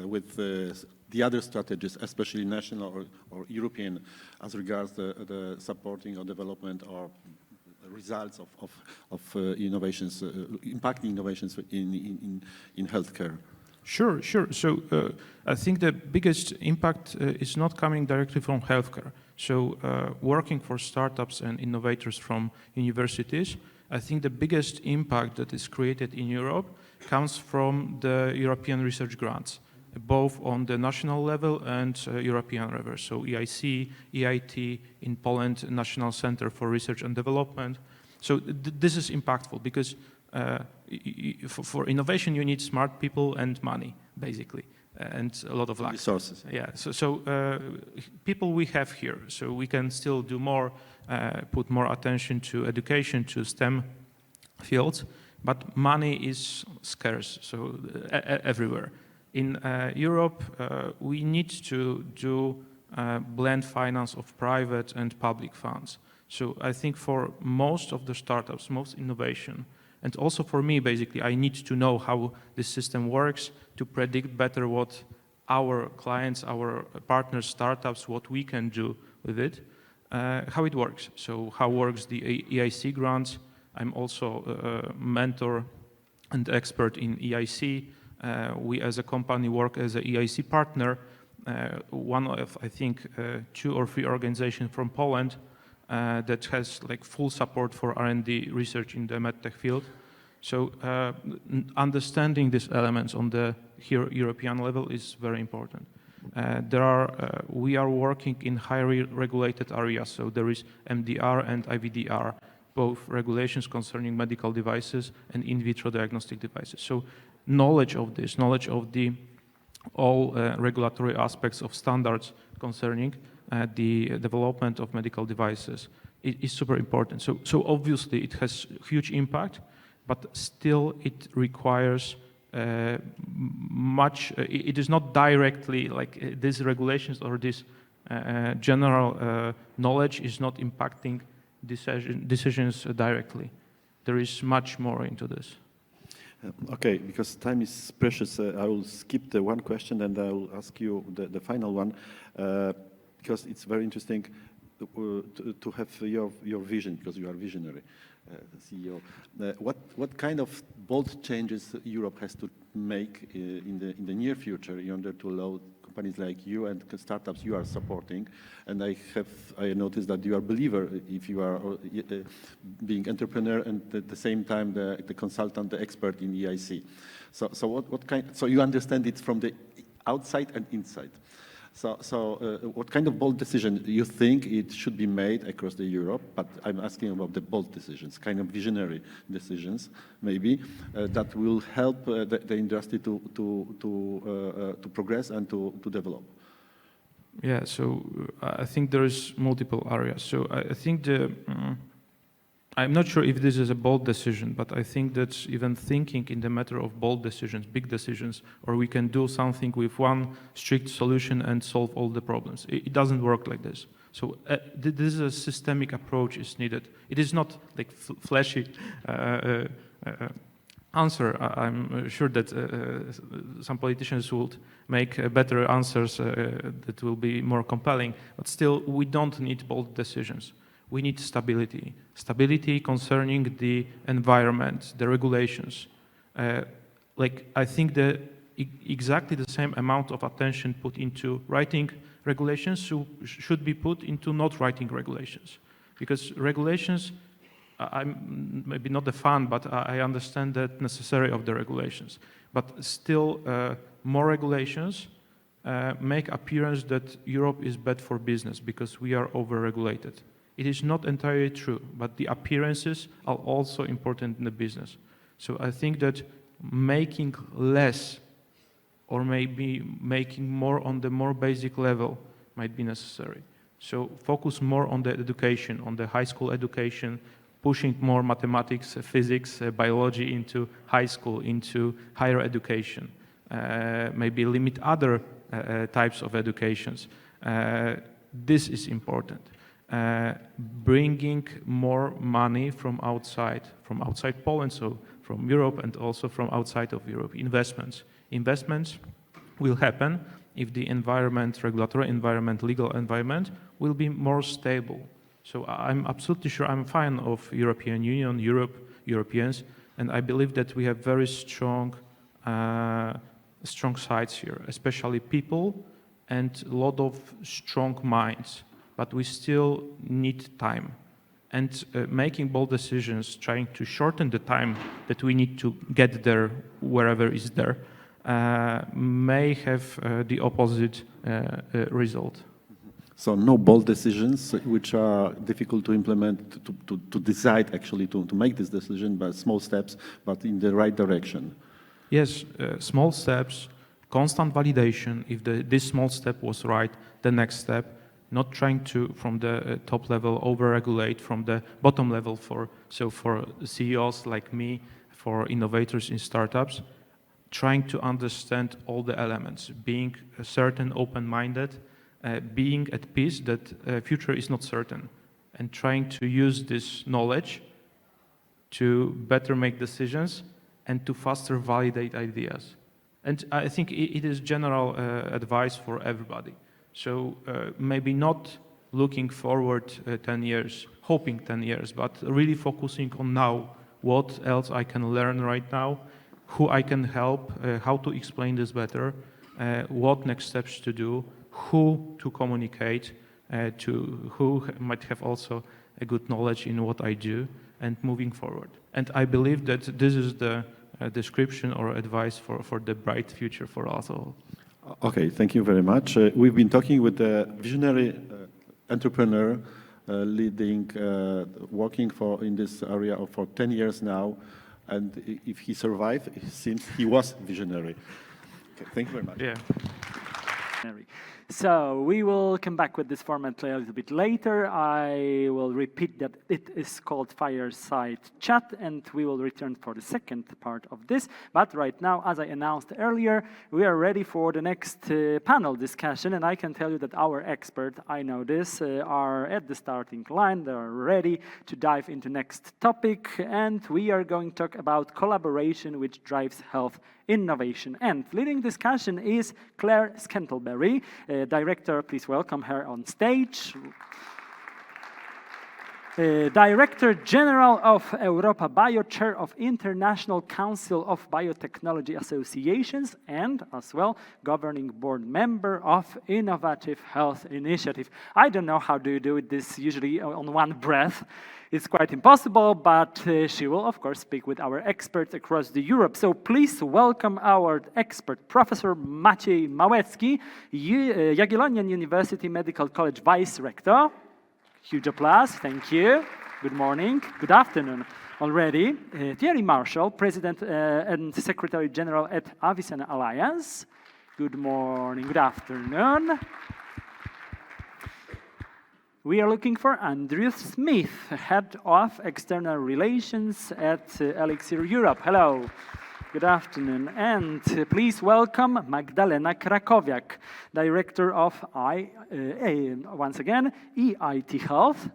with the other strategies, especially national or European, as regards the supporting or development or results of innovations, impacting innovations in healthcare? Sure. So I think the biggest impact is not coming directly from healthcare. So working for startups and innovators from universities, I think the biggest impact that is created in Europe comes from the European research grants, both on the national level and European level. So EIC, EIT, in Poland, National Center for Research and Development. So this is impactful because for innovation you need smart people and money, basically, and a lot of luck. Resources. Yeah, so people we have here, so we can still do more, put more attention to education, to STEM fields, but money is scarce, so everywhere. In Europe, we need to do blend finance of private and public funds. So I think for most of the startups, most innovation, and also for me, basically, I need to know how this system works to predict better what our clients, our partners, startups, what we can do with it, how it works. So how works the EIC grants. I'm also a mentor and expert in EIC. We as a company work as an EIC partner, one of, I think, 2 or 3 organizations from Poland that has like full support for R&D research in the medtech field. So understanding these elements on the European level is very important. We are working in highly regulated areas, so there is MDR and IVDR, both regulations concerning medical devices and in vitro diagnostic devices. So knowledge of this, knowledge of the all regulatory aspects of standards concerning the development of medical devices is super important. So obviously it has huge impact, but still it requires much, it is not directly like these regulations or this general knowledge is not impacting decisions directly. There is much more into this. Okay, because time is precious, I will skip the one question and I will ask you the final one, because it's very interesting to have your vision, because you are visionary, CEO. What kind of bold changes Europe has to make in the near future in order to allow companies like you and startups you are supporting? And I noticed that you are a believer if you are being entrepreneur and at the same time the consultant, the expert in EIC. So you understand it from the outside and inside. So what kind of bold decision you think it should be made across the Europe? But I'm asking about the bold decisions, kind of visionary decisions, maybe that will help the industry to progress and to develop. Yeah, so I think there is multiple areas. So I think I'm not sure if this is a bold decision, but I think that even thinking in the matter of bold decisions, big decisions, or we can do something with one strict solution and solve all the problems. It doesn't work like this. So this is a systemic approach is needed. It is not like flashy answer. I'm sure that some politicians would make better answers that will be more compelling, but still we don't need bold decisions. We need stability. Stability concerning the environment, the regulations. I think the exactly the same amount of attention put into writing regulations should be put into not writing regulations. Because regulations, I'm maybe not a fan, but I understand that necessary of the regulations. But still, more regulations make appearance that Europe is bad for business because we are over-regulated. It is not entirely true, but the appearances are also important in the business. So I think that making less or maybe making more on the more basic level might be necessary. So focus more on the education, on the high school education, pushing more mathematics, physics, biology into high school, into higher education. Maybe limit other types of educations. This is important. Bringing more money from outside Poland, so from Europe and also from outside of Europe. Investments. Investments will happen if the environment, regulatory environment, legal environment will be more stable. So I'm absolutely sure I'm a fan of European Union, Europeans, and I believe that we have very strong sides here, especially people and a lot of strong minds. But we still need time. And making bold decisions, trying to shorten the time that we need to get there, wherever is there, may have the opposite result. So no bold decisions, which are difficult to implement, to decide actually to make this decision, but small steps, but in the right direction. Yes, small steps, constant validation. If this small step was right, the next step. Not trying to, from the top level, over-regulate from the bottom level for CEOs like me, for innovators in startups, trying to understand all the elements, being certain, open-minded, being at peace that future is not certain, and trying to use this knowledge to better make decisions and to faster validate ideas. And I think it is general advice for everybody. So maybe not looking forward 10 years, hoping 10 years, but really focusing on now, what else I can learn right now, who I can help, how to explain this better, what next steps to do, who to communicate to, who might have also a good knowledge in what I do, and moving forward. And I believe that this is the description or advice for the bright future for us all. Okay, thank you very much. We've been talking with a visionary entrepreneur working in this area for 10 years now. And if he survived, it seems he was visionary. Okay, thank you very much. Yeah. So we will come back with this format a little bit later. I will repeat that it is called Fireside Chat, and we will return for the second part of this. But right now, as I announced earlier, we are ready for the next panel discussion, and I can tell you that our experts, I know this, are at the starting line. They are ready to dive into next topic, and we are going to talk about collaboration which drives health innovation. And leading discussion is Claire Scantlebury, Director. Please welcome her on stage. Director General of Europa Bio, Chair of International Council of Biotechnology Associations, and as well governing board member of Innovative Health Initiative. I don't know how do you do this usually on one breath. It's quite impossible, but she will, of course, speak with our experts across Europe. So please welcome our expert, Professor Maciej Małecki, Jagiellonian University Medical College Vice Rector. Huge applause, thank you. Good morning, good afternoon already. Thierry Marshall, President and Secretary General at Avicenne Alliance. Good morning, good afternoon. We are looking for Andrew Smith, Head of External Relations at Elixir Europe. Hello, good afternoon. And please welcome Magdalena Krakowiak, Director of once again, EIT Health.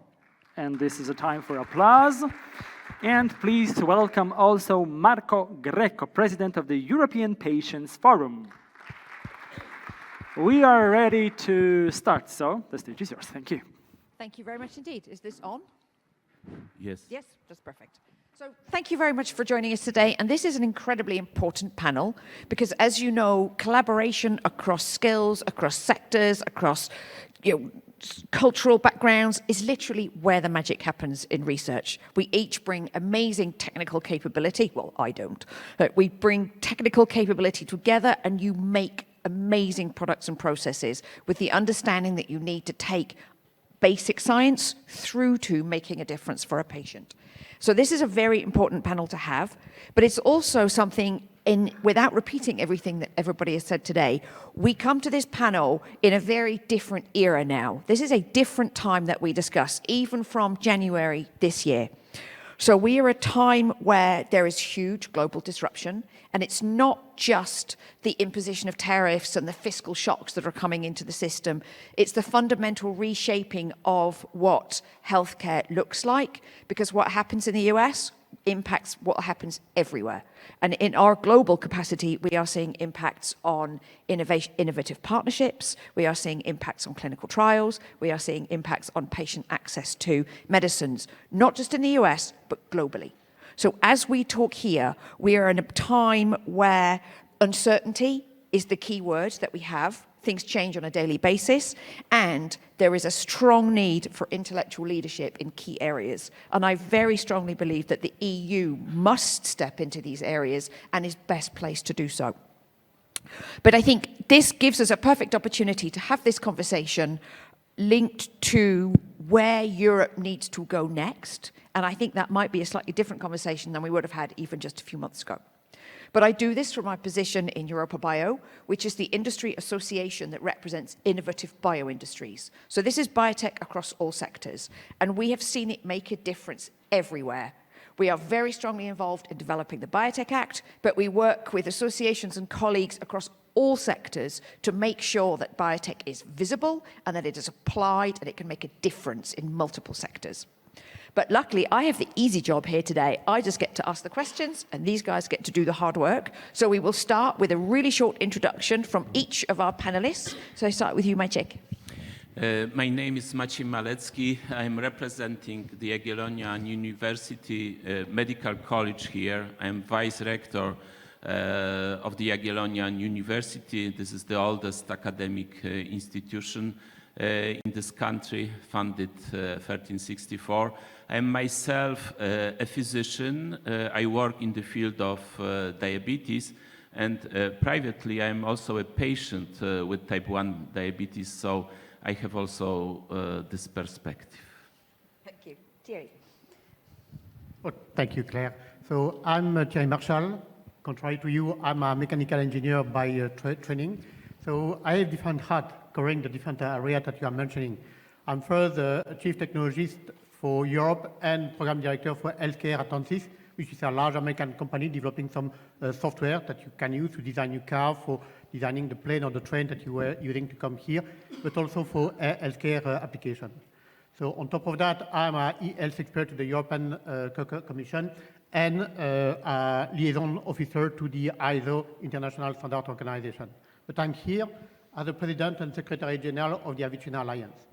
And this is a time for applause. And please welcome also Marco Greco, President of the European Patients Forum. We are ready to start, so the stage is yours. Thank you. Thank you very much indeed. Is this on? Yes. Yes, that's perfect. So thank you very much for joining us today. And this is an incredibly important panel because, as you know, collaboration across skills, across sectors, across cultural backgrounds is literally where the magic happens in research. We each bring amazing technical capability. Well, I don't. But we bring technical capability together and you make amazing products and processes with the understanding that you need to take basic science through to making a difference for a patient. So this is a very important panel to have, but it's also something without repeating everything that everybody has said today, we come to this panel in a very different era now. This is a different time that we discuss, even from January this year. So we are at a time where there is huge global disruption, and it's not just the imposition of tariffs and the fiscal shocks that are coming into the system. It's the fundamental reshaping of what healthcare looks like, because what happens in the US impacts what happens everywhere. And in our global capacity, we are seeing impacts on innovative partnerships, we are seeing impacts on clinical trials, we are seeing impacts on patient access to medicines, not just in the US, but globally. So as we talk here, we are in a time where uncertainty is the key word that we have. Things change on a daily basis, and there is a strong need for intellectual leadership in key areas. And I very strongly believe that the EU must step into these areas and is best placed to do so. But I think this gives us a perfect opportunity to have this conversation linked to where Europe needs to go next. And I think that might be a slightly different conversation than we would have had even just a few months ago. But I do this from my position in Europa Bio, which is the industry association that represents innovative bioindustries. So this is biotech across all sectors, and we have seen it make a difference everywhere. We are very strongly involved in developing the Biotech Act, but we work with associations and colleagues across all sectors to make sure that biotech is visible and that it is applied and it can make a difference in multiple sectors. But luckily, I have the easy job here today. I just get to ask the questions, and these guys get to do the hard work. So we will start with a really short introduction from each of our panelists. So I start with you, Maciek. My name is Maciej Malecki. I'm representing the Jagiellonian University Medical College here. I'm vice rector of the Jagiellonian University. This is the oldest academic institution in this country, founded 1364. I'm myself a physician. I work in the field of diabetes, and privately I'm also a patient with type 1 diabetes, so I have also this perspective. Thank you. Thierry. Oh, thank you, Claire. So I'm Thierry Marchal. Contrary to you, I'm a mechanical engineer by training. So I have different hats covering the different areas that you are mentioning. I'm first the chief technologist for Europe and program director for healthcare at Ansys, which is a large American company developing some software that you can use to design your car, for designing the plane or the train that you were using to come here, but also for healthcare application. So on top of that, I'm a e-health expert to the European Commission and a liaison officer to the ISO International Standard Organization. But I'm here as the President and Secretary General of the Avicenna Alliance,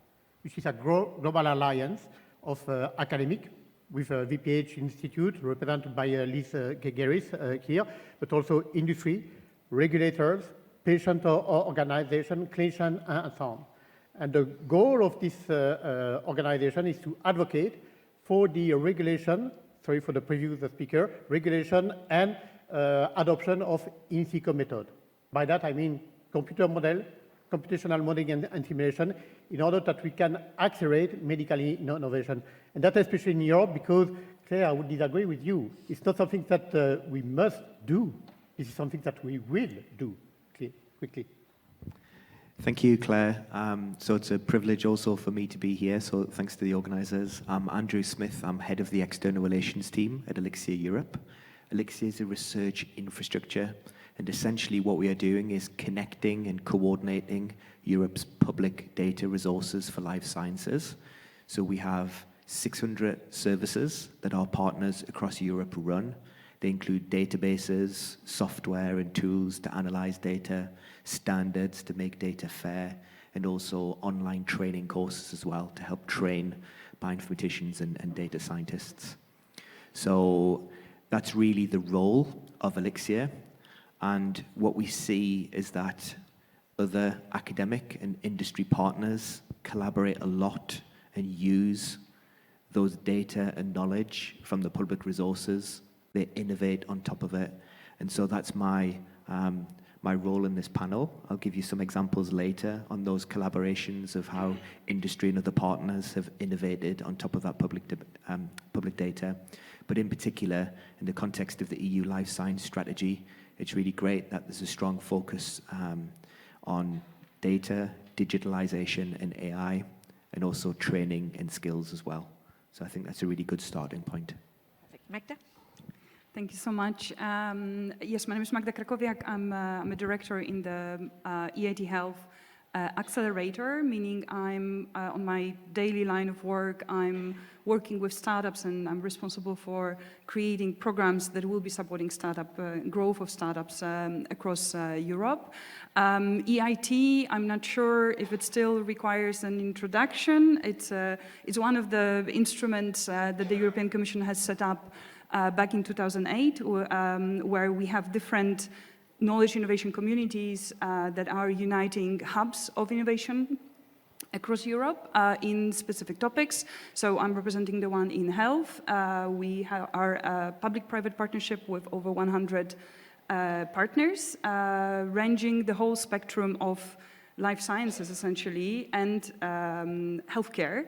which is a global alliance of academic with a VPH Institute represented by Liz Gegeris here, but also industry, regulators, patient organization, clinician, and so on. And the goal of this organization is to advocate for the regulation, sorry for the previous speaker, regulation and adoption of in silico method. By that I mean computer model, computational modeling and simulation, in order that we can accelerate medical innovation. And that especially in Europe, because, Claire, I would disagree with you. It's not something that we must do. This is something that we will do quickly. Thank you, Claire. So it's a privilege also for me to be here, so thanks to the organizers. I'm Andrew Smith. I'm head of the external relations team at Elixir Europe. Elixir is a research infrastructure, and essentially what we are doing is connecting and coordinating Europe's public data resources for life sciences. So we have 600 services that our partners across Europe run. They include databases, software and tools to analyze data, standards to make data fair, and also online training courses as well to help train bioinformaticians and data scientists. So that's really the role of Elixir. And what we see is that other academic and industry partners collaborate a lot and use those data and knowledge from the public resources. They innovate on top of it. And so that's my role in this panel. I'll give you some examples later on those collaborations of how industry and other partners have innovated on top of that public data. But in particular, in the context of the EU Life Science strategy, it's really great that there's a strong focus on data, digitalization, and AI, and also training and skills as well. So I think that's a really good starting point. Perfect. Magda? Thank you so much. Yes, my name is Magda Krakowiak. I'm a director in the EIT Health Accelerator, meaning I'm on my daily line of work, I'm working with startups and I'm responsible for creating programs that will be supporting startup growth of startups across Europe. EIT, I'm not sure if it still requires an introduction. It's one of the instruments that the European Commission has set up back in 2008, where we have different knowledge innovation communities that are uniting hubs of innovation across Europe in specific topics. So I'm representing the one in health. We are a public-private partnership with over 100 partners, ranging the whole spectrum of life sciences, essentially, and healthcare,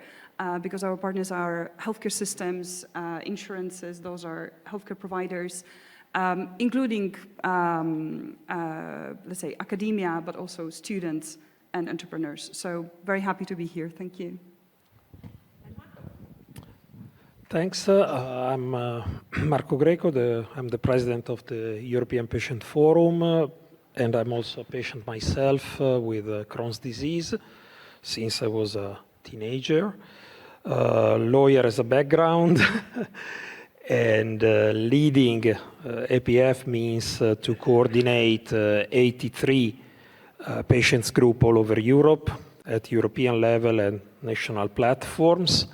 because our partners are healthcare systems, insurances, those are healthcare providers, including, let's say, academia, but also students and entrepreneurs. So very happy to be here. Thank you. Thanks. I'm Marco Greco. I'm the president of the European Patient Forum, and I'm also a patient myself with Crohn's disease since I was a teenager. Lawyer as a background. And leading APF means to coordinate 83 patients group all over Europe at European level and national platforms.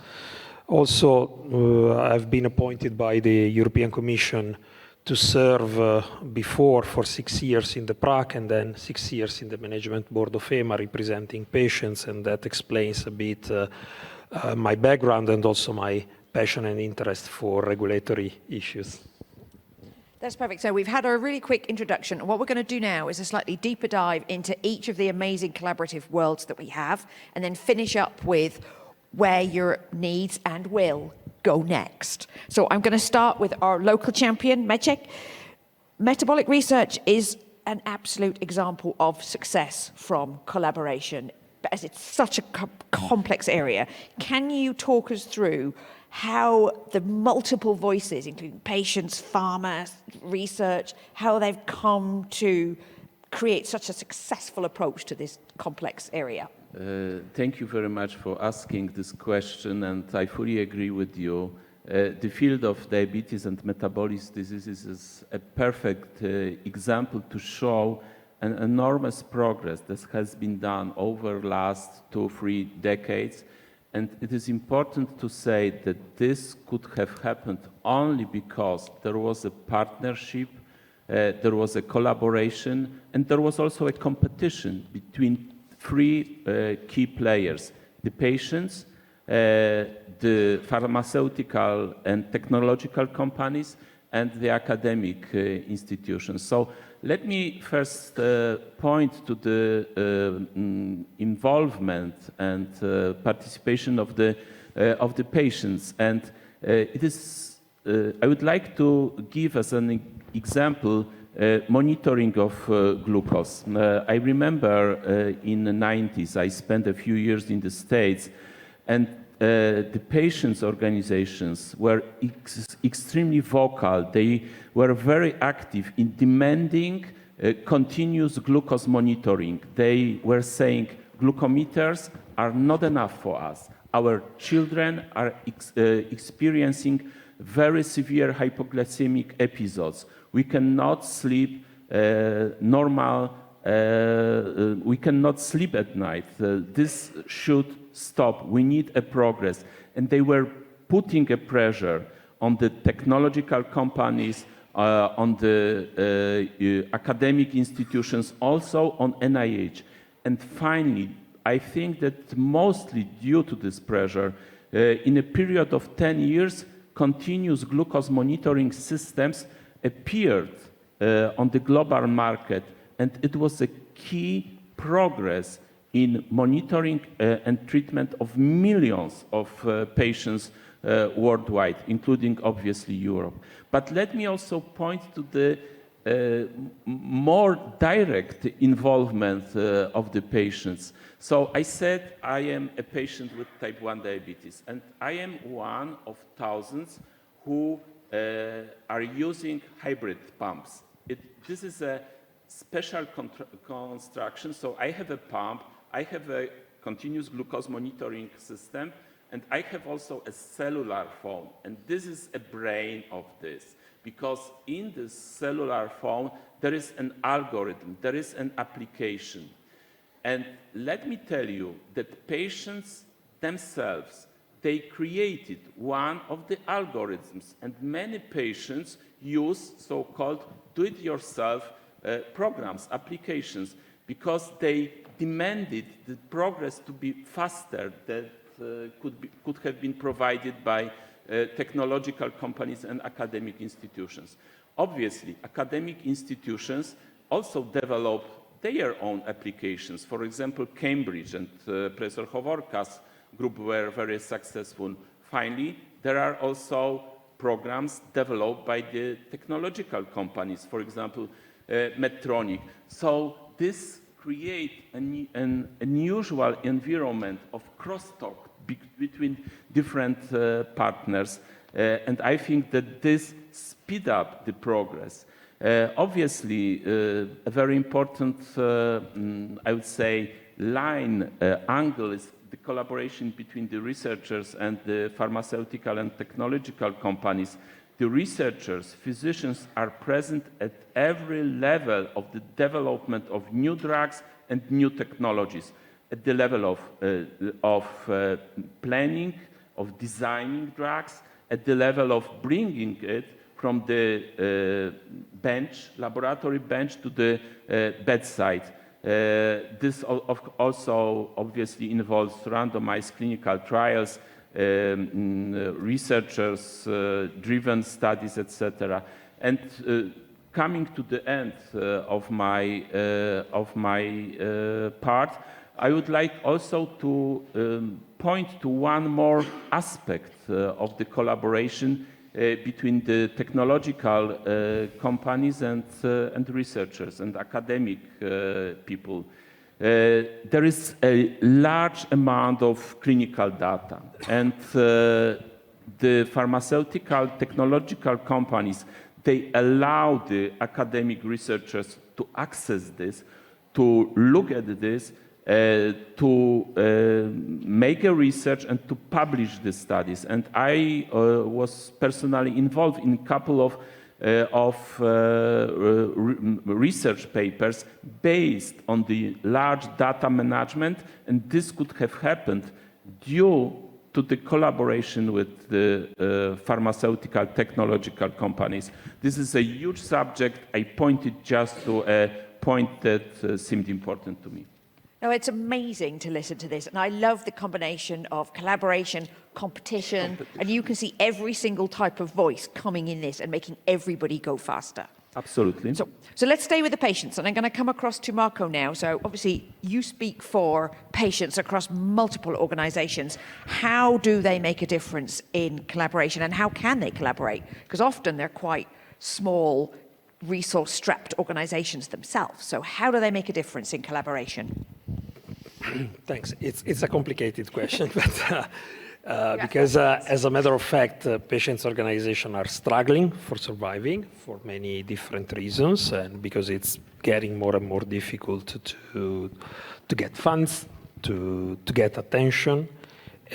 Also, I've been appointed by the European Commission to serve before for 6 years in the PRAC and then 6 years in the Management Board of EMA representing patients, and that explains a bit my background and also my passion and interest for regulatory issues. That's perfect. So we've had a really quick introduction. And what we're going to do now is a slightly deeper dive into each of the amazing collaborative worlds that we have, and then finish up with where Europe needs and will go next. So I'm going to start with our local champion, Maciek. Metabolic research is an absolute example of success from collaboration, as it's such a complex area. Can you talk us through how the multiple voices, including patients, pharma, research, how they've come to create such a successful approach to this complex area? Thank you very much for asking this question, and I fully agree with you. The field of diabetes and metabolic diseases is a perfect example to show an enormous progress that has been done over the last 2 or 3 decades. And it is important to say that this could have happened only because there was a partnership, there was a collaboration, and there was also a competition between 3 key players: the patients, the pharmaceutical and technological companies, and the academic institutions. So let me first point to the involvement and participation of the patients. And it is, I would like to give as an example monitoring of glucose. I remember in the 90s, I spent a few years in the States, and the patients' organizations were extremely vocal. They were very active in demanding continuous glucose monitoring. They were saying glucometers are not enough for us. Our children are experiencing very severe hypoglycemic episodes. We cannot sleep normal. We cannot sleep at night. This should stop. We need a progress. And they were putting a pressure on the technological companies, on the academic institutions, also on NIH. And finally, I think that mostly due to this pressure, in a period of 10 years, continuous glucose monitoring systems appeared on the global market, and it was a key progress in monitoring and treatment of millions of patients worldwide, including obviously Europe. But let me also point to the more direct involvement of the patients. So I said I am a patient with type 1 diabetes, and I am one of thousands who are using hybrid pumps. This is a special construction, so I have a pump, I have a continuous glucose monitoring system, and I have also a cellular phone, and this is a brain of this, because in this cellular phone there is an algorithm, there is an application. And let me tell you that patients themselves, they created one of the algorithms, and many patients use so-called do-it-yourself programs, applications, because they demanded the progress to be faster that could have been provided by technological companies and academic institutions. Obviously, academic institutions also develop their own applications. For example, Cambridge and Professor Hovorka's group were very successful. Finally, there are also programs developed by the technological companies, for example, Medtronic. So this creates an unusual environment of crosstalk between different partners, and I think that this speeds up the progress. Obviously, a very important, I would say, angle is the collaboration between the researchers and the pharmaceutical and technological companies. The researchers, physicians are present at every level of the development of new drugs and new technologies, at the level of planning, of designing drugs, at the level of bringing it from the laboratory bench to the bedside. This also obviously involves randomized clinical trials, researchers driven studies, etc. And coming to the end of my part, I would like also to point to one more aspect of the collaboration between the technological companies and researchers and academic people. There is a large amount of clinical data, and the pharmaceutical technological companies, they allow the academic researchers to access this, to look at this, to make a research and to publish the studies. And I was personally involved in a couple of research papers based on the large data management, and this could have happened due to the collaboration with the pharmaceutical technological companies. This is a huge subject. I pointed just to a point that seemed important to me. No, it's amazing to listen to this, and I love the combination of collaboration, competition, and you can see every single type of voice coming in this and making everybody go faster. Absolutely. So let's stay with the patients, and I'm going to come across to Marco now. So obviously, you speak for patients across multiple organizations. How do they make a difference in collaboration, and how can they collaborate? Because often they're quite small, resource-strapped organizations themselves. So how do they make a difference in collaboration? Thanks. It's a complicated question, but because as a matter of fact, patients' organizations are struggling for surviving for many different reasons, and because it's getting more and more difficult to get funds, to get attention.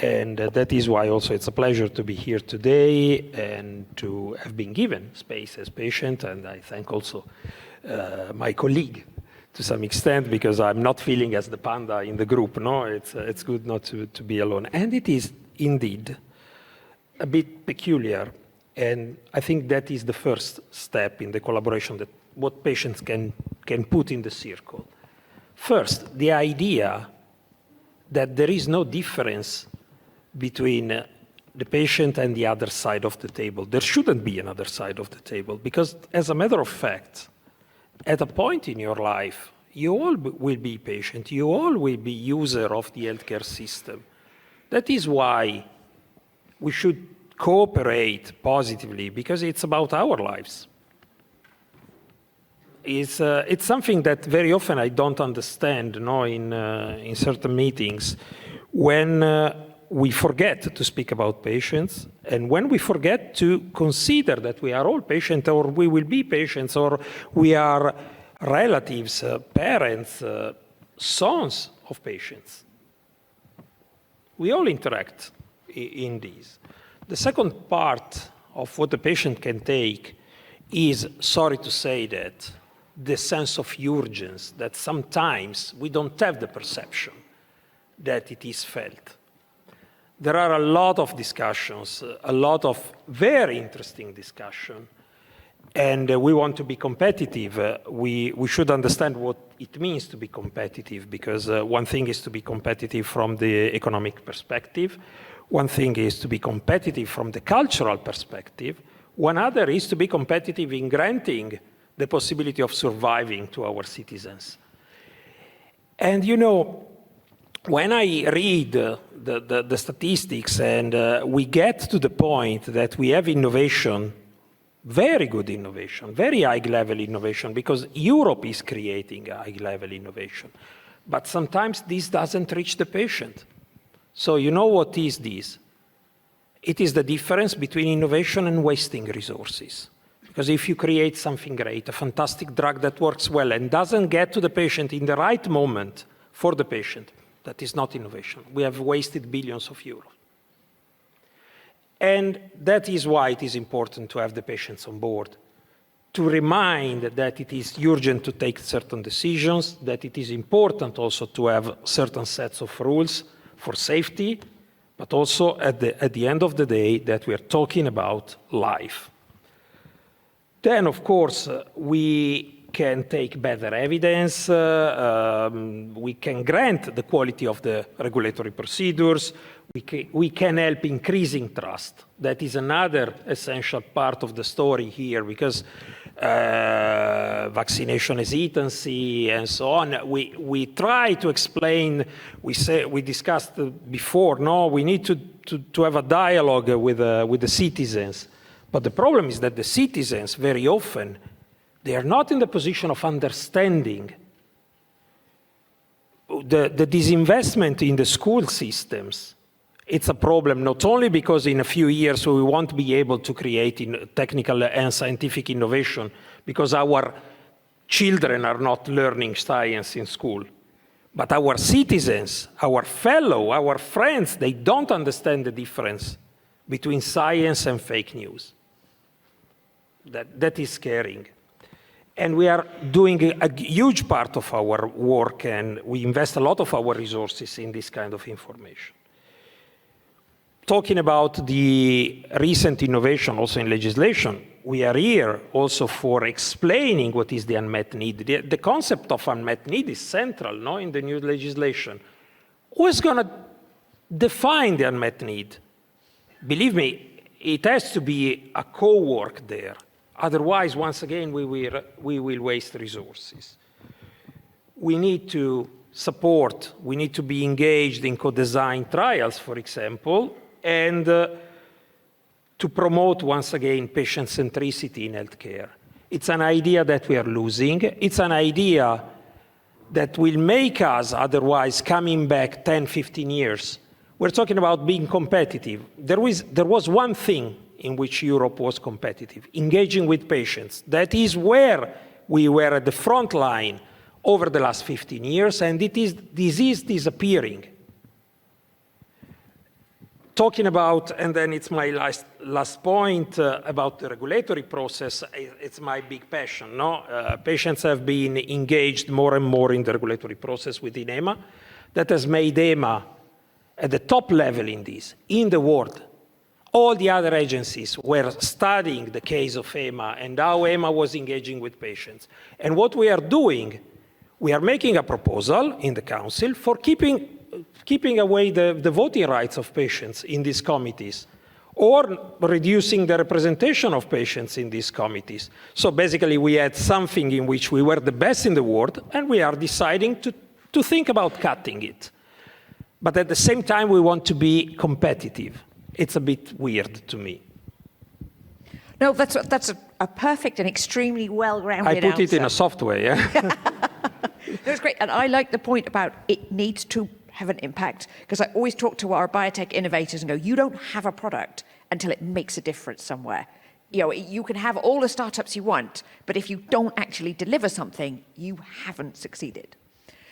And that is why also it's a pleasure to be here today and to have been given space as patient. And I thank also my colleague to some extent, because I'm not feeling as the panda in the group. No, it's good not to be alone. And it is indeed a bit peculiar And I think that is the first step in the collaboration, that what patients can put in the circle. First, the idea that there is no difference between the patient and the other side of the table. There shouldn't be another side of the table, because as a matter of fact, at a point in your life, you all will be patient, you all will be user of the healthcare system. That is why we should cooperate positively, because it's about our lives. It's something that very often I don't understand, in certain meetings, when we forget to speak about patients, and when we forget to consider that we are all patients, or we will be patients, or we are relatives, parents, sons of patients. We all interact in these. The second part of what the patient can take is, sorry to say that, the sense of urgency, that sometimes we don't have the perception that it is felt. There are a lot of discussions, a lot of very interesting discussion, and we want to be competitive. We should understand what it means to be competitive, because one thing is to be competitive from the economic perspective, one thing is to be competitive from the cultural perspective, one other is to be competitive in granting the possibility of surviving to our citizens. And when I read the statistics and we get to the point that we have innovation, very good innovation, very high-level innovation, because Europe is creating high-level innovation. But sometimes this doesn't reach the patient. So what is this? It is the difference between innovation and wasting resources. Because if you create something great, a fantastic drug that works well and doesn't get to the patient in the right moment for the patient, that is not innovation. We have wasted billions of euros. And that is why it is important to have the patients on board, to remind that it is urgent to take certain decisions, that it is important also to have certain sets of rules for safety, but also at the end of the day that we are talking about life. Then, of course, we can take better evidence, we can grant the quality of the regulatory procedures, we can help increasing trust. That is another essential part of the story here, because vaccination hesitancy and so on, we try to explain, we discussed before, we need to have a dialogue with the citizens. But the problem is that the citizens, very often, they are not in the position of understanding the disinvestment in the school systems. It's a problem not only because in a few years we won't be able to create technical and scientific innovation because our children are not learning science in school, but our citizens, our friends, they don't understand the difference between science and fake news. That is scaring. And we are doing a huge part of our work, and we invest a lot of our resources in this kind of information. Talking about the recent innovation also in legislation, we are here also for explaining what is the unmet need. The concept of unmet need is central in the new legislation. Who is going to define the unmet need? Believe me, it has to be a co-work there. Otherwise, once again, we will waste resources. We need to support, we need to be engaged in co-design trials, for example, and to promote, once again, patient centricity in healthcare. It's an idea that we are losing. It's an idea that will make us, otherwise, coming back 10, 15 years. We're talking about being competitive. There was one thing in which Europe was competitive, engaging with patients. That is where we were at the front line over the last 15 years, and this is disappearing. Talking about, and then it's my last point about the regulatory process, it's my big passion. Patients have been engaged more and more in the regulatory process within EMA. That has made EMA at the top level in this, in the world. all the other agencies were studying the case of EMA and how EMA was engaging with patients. And what we are doing, we are making a proposal in the council for keeping away the voting rights of patients in these committees, or reducing the representation of patients in these committees. So basically we had something in which we were the best in the world, and we are deciding to think about cutting it. But at the same time, we want to be competitive. It's a bit weird to me. No, that's a perfect and extremely well-rounded answer. I put it in a soft way, yeah? That's great, and I like the point about it needs to have an impact, because I always talk to our biotech innovators and go, you don't have a product until it makes a difference somewhere. You know, you can have all the startups you want, but if you don't actually deliver something, you haven't succeeded.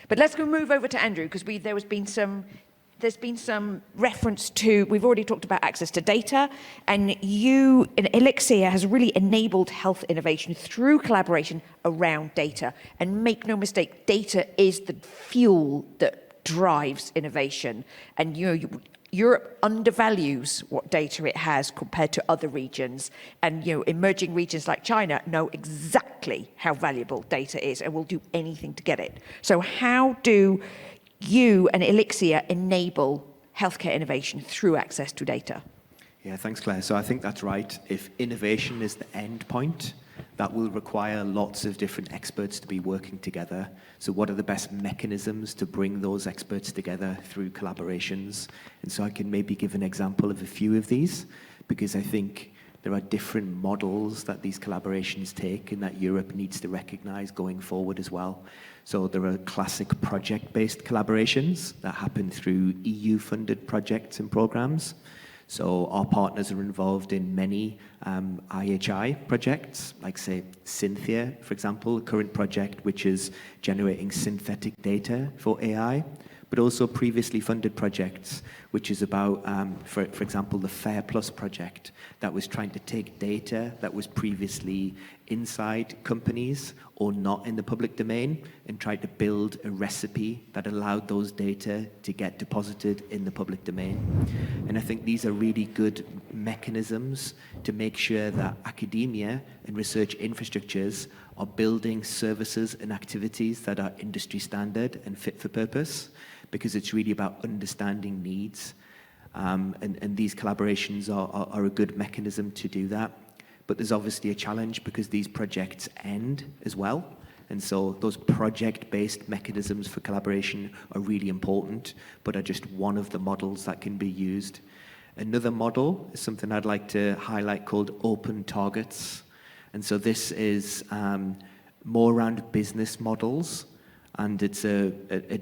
But let's go move over to Andrew, because there's been some reference to, we've already talked about access to data, and Elixir has really enabled health innovation through collaboration around data. And make no mistake, data is the fuel that drives innovation. And Europe undervalues what data it has compared to other regions. And emerging regions like China know exactly how valuable data is and will do anything to get it. So how do you and Elixir enable healthcare innovation through access to data? Yeah, thanks, Claire. So I think that's right. If innovation is the end point, that will require lots of different experts to be working together. So what are the best mechanisms to bring those experts together through collaborations? And so I can maybe give an example of a few of these, because I think there are different models that these collaborations take and that Europe needs to recognize going forward as well. So there are classic project-based collaborations that happen through EU-funded projects and programs. So our partners are involved in many IHI projects, like say Cynthia, for example, a current project which is generating synthetic data for AI, but also previously funded projects, which is about, for example, the FAIR Plus project that was trying to take data that was previously inside companies or not in the public domain and try to build a recipe that allowed those data to get deposited in the public domain. And I think these are really good mechanisms to make sure that academia and research infrastructures are building services and activities that are industry standard and fit for purpose, because it's really about understanding needs. And these collaborations are a good mechanism to do that. But there's obviously a challenge because these projects end as well. And so those project-based mechanisms for collaboration are really important, but are just one of the models that can be used. Another model is something I'd like to highlight called open targets. And so this is more around business models, and it's a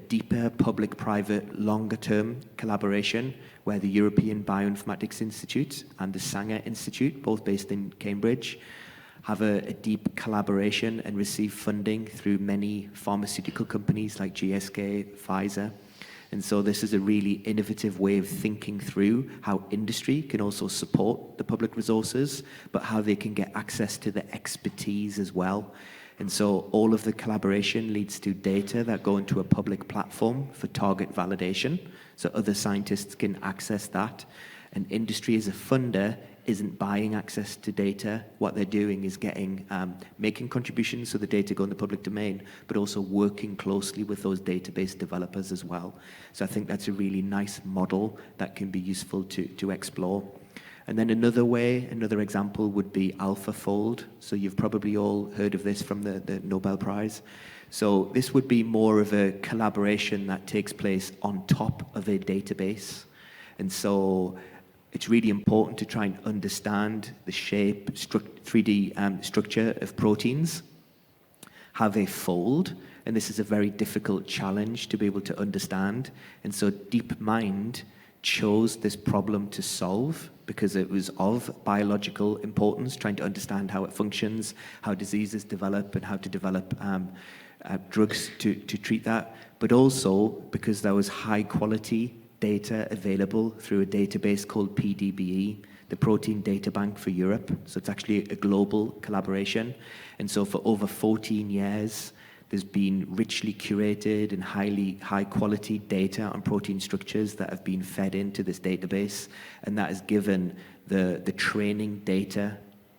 deeper public-private, longer-term collaboration where the European Bioinformatics Institute and the Sanger Institute, both based in Cambridge, have a deep collaboration and receive funding through many pharmaceutical companies like GSK, Pfizer. And so this is a really innovative way of thinking through how industry can also support the public resources, but how they can get access to the expertise as well. And so all of the collaboration leads to data that go into a public platform for target validation, so other scientists can access that. And industry as a funder isn't buying access to data. What they're doing is making contributions so the data go in the public domain, but also working closely with those database developers as well. So I think that's a really nice model that can be useful to explore. And then another example would be AlphaFold. So you've probably all heard of this from the Nobel Prize. So this would be more of a collaboration that takes place on top of a database. And so it's really important to try and understand the shape, 3D structure of proteins, how they fold. And this is a very difficult challenge to be able to understand. And so DeepMind chose this problem to solve because it was of biological importance, trying to understand how it functions, how diseases develop, and how to develop drugs to treat that, but also because there was high quality data available through a database called PDBE, the Protein Data Bank for Europe. So it's actually a global collaboration. And so for over 14 years, there's been richly curated and high quality data on protein structures that have been fed into this database. And that has given the training data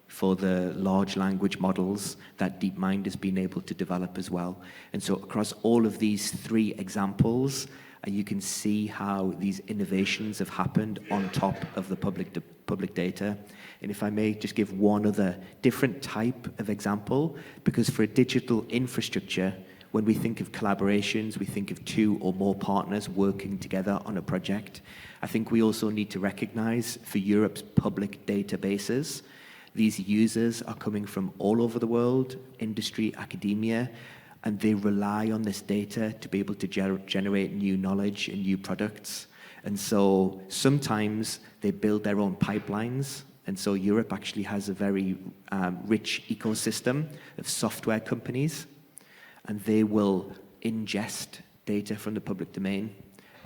for the large language models that DeepMind has been able to develop as well. And so across all of these three examples, you can see how these innovations have happened on top of the public data. And if I may just give one other different type of example, because for a digital infrastructure, when we think of collaborations, we think of 2 or more partners working together on a project. I think we also need to recognize for Europe's public databases, these users are coming from all over the world, industry, academia, and they rely on this data to be able to generate new knowledge and new products. And so sometimes they build their own pipelines. And so Europe actually has a very rich ecosystem of software companies, and they will ingest data from the public domain,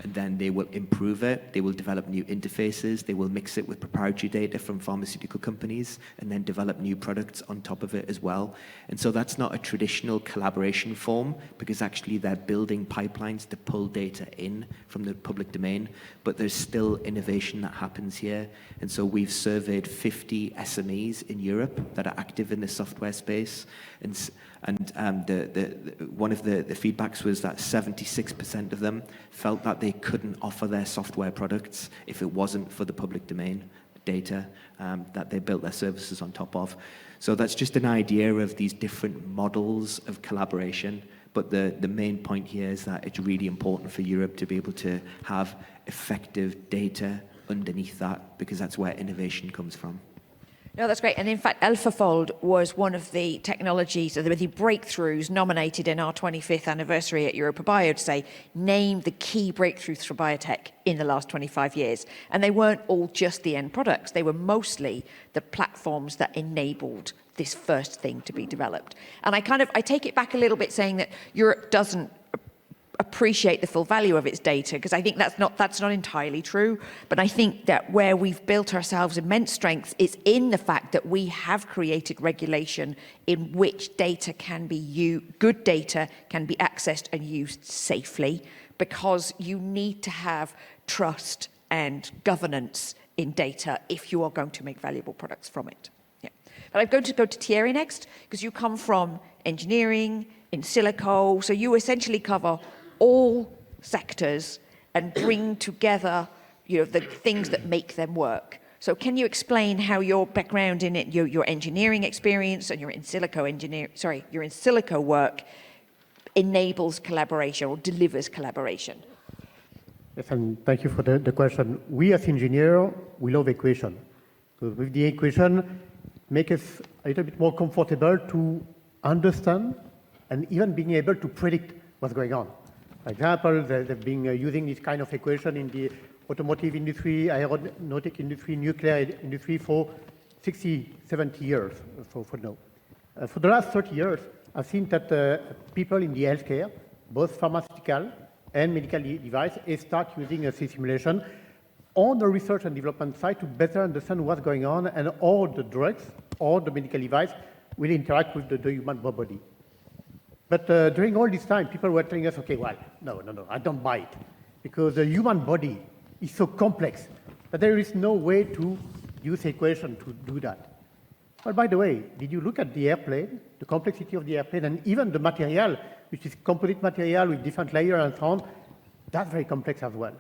and then they will improve it, they will develop new interfaces, they will mix it with proprietary data from pharmaceutical companies, and then develop new products on top of it as well. And so that's not a traditional collaboration form, because actually they're building pipelines to pull data in from the public domain, but there's still innovation that happens here. And so we've surveyed 50 SMEs in Europe that are active in the software space, and one of the feedbacks was that 76% of them felt that they couldn't offer their software products if it wasn't for the public domain data that they built their services on top of. So that's just an idea of these different models of collaboration. But the main point here is that it's really important for Europe to be able to have effective data underneath that, because that's where innovation comes from. No, that's great. And in fact, AlphaFold was one of the technologies, or the breakthroughs nominated in our 25th anniversary at Europa Bio to say, name the key breakthroughs for biotech in the last 25 years. And they weren't all just the end products. They were mostly the platforms that enabled this first thing to be developed. And I take it back a little bit, saying that Europe doesn't appreciate the full value of its data, because I think that's not entirely true. But I think that where we've built ourselves immense strength is in the fact that we have created regulation in which data can be used, good data can be accessed and used safely, because you need to have trust and governance in data if you are going to make valuable products from it. Yeah. But I'm going to go to Thierry next, because you come from engineering, in silico, so you essentially cover all sectors and bring together, the things that make them work. So can you explain how your background in it, your engineering experience and your in silico work enables collaboration or delivers collaboration? Yes, and thank you for the question. We as engineers, we love equation. So with the equation, make us a little bit more comfortable to understand and even being able to predict what's going on. For example, they've been using this kind of equation in the automotive industry, aeronautic industry, nuclear industry for 60, 70 years for now. For the last 30 years, I've seen that people in the healthcare, both pharmaceutical and medical device, start using a simulation on the research and development side to better understand what's going on and all the drugs or the medical device will interact with the human body. But during all this time, people were telling us, okay, well, no, I don't buy it, because the human body is so complex that there is no way to use equation to do that. Well, by the way, did you look at the airplane, the complexity of the airplane, and even the material, which is composite material with different layers and so on, that's very complex as well.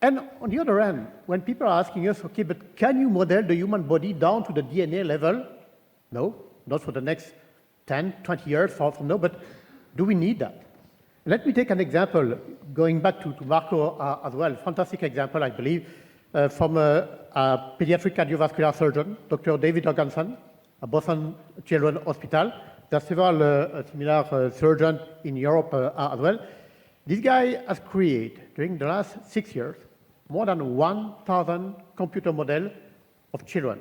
And on the other hand, when people are asking us, okay, but can you model the human body down to the DNA level? No, not for the next 10, 20 years from now, but do we need that? Let me take an example, going back to Marco as well, fantastic example, I believe, from a pediatric cardiovascular surgeon, Dr. David Jorgensen, at Boston Children's Hospital. There are several similar surgeons in Europe as well. This guy has created, during the last 6 years, more than 1,000 computer models of children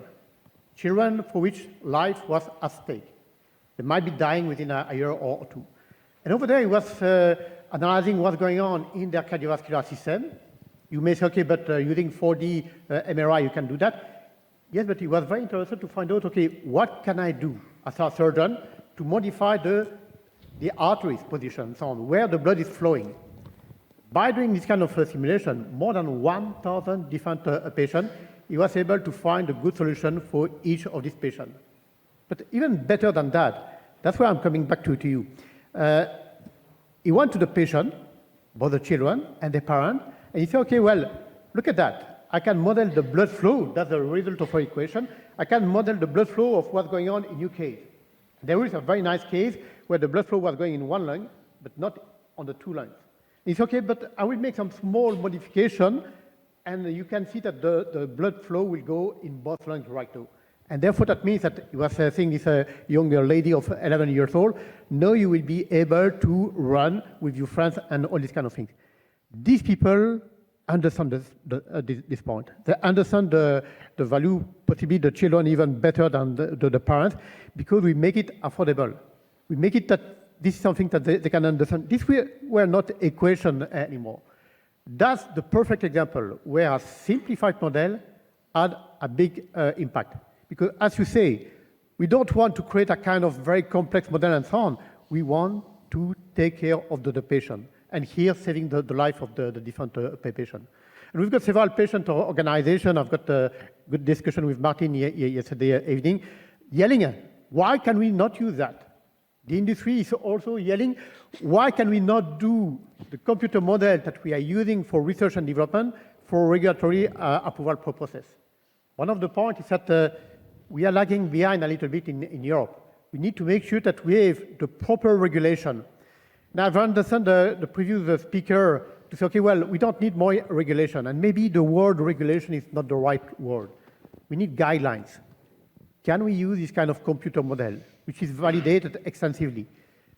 for which life was at stake. They might be dying within a year or two. And over there, he was analyzing what's going on in their cardiovascular system. You may say, okay, but using 4D MRI, you can do that. Yes, but he was very interested to find out, okay, what can I do as a surgeon to modify the arteries position, so on, where the blood is flowing. By doing this kind of simulation, more than 1,000 different patients, he was able to find a good solution for each of these patients. But even better than that, that's why I'm coming back to you. He went to the patient, both the children and the parent, and he said, okay, well, look at that. I can model the blood flow. That's the result of our equation. I can model the blood flow of what's going on in your case. There is a very nice case where the blood flow was going in one lung, but not on the two lungs. It's okay, but I will make some small modification, and you can see that the blood flow will go in both lungs right now. And therefore, that means that you were saying this younger lady of 11 years old, now you will be able to run with your friends and all these kind of things. These people understand this point. They understand the value, possibly the children even better than the parents, because we make it affordable. We make it that this is something that they can understand. This were not equation anymore. That's the perfect example where a simplified model had a big impact. Because as you say, we don't want to create a kind of very complex model and so on. We want to take care of the patient, and here saving the life of the different patient. And we've got several patient organizations. I've got a good discussion with Martin yesterday evening, yelling, why can we not use that? The industry is also yelling, why can we not do the computer model that we are using for research and development for regulatory approval process? One of the points is that we are lagging behind a little bit in Europe. We need to make sure that we have the proper regulation. Now, I've understood the previous speaker to say, okay, well, we don't need more regulation, and maybe the word regulation is not the right word. We need guidelines. Can we use this kind of computer model, which is validated extensively?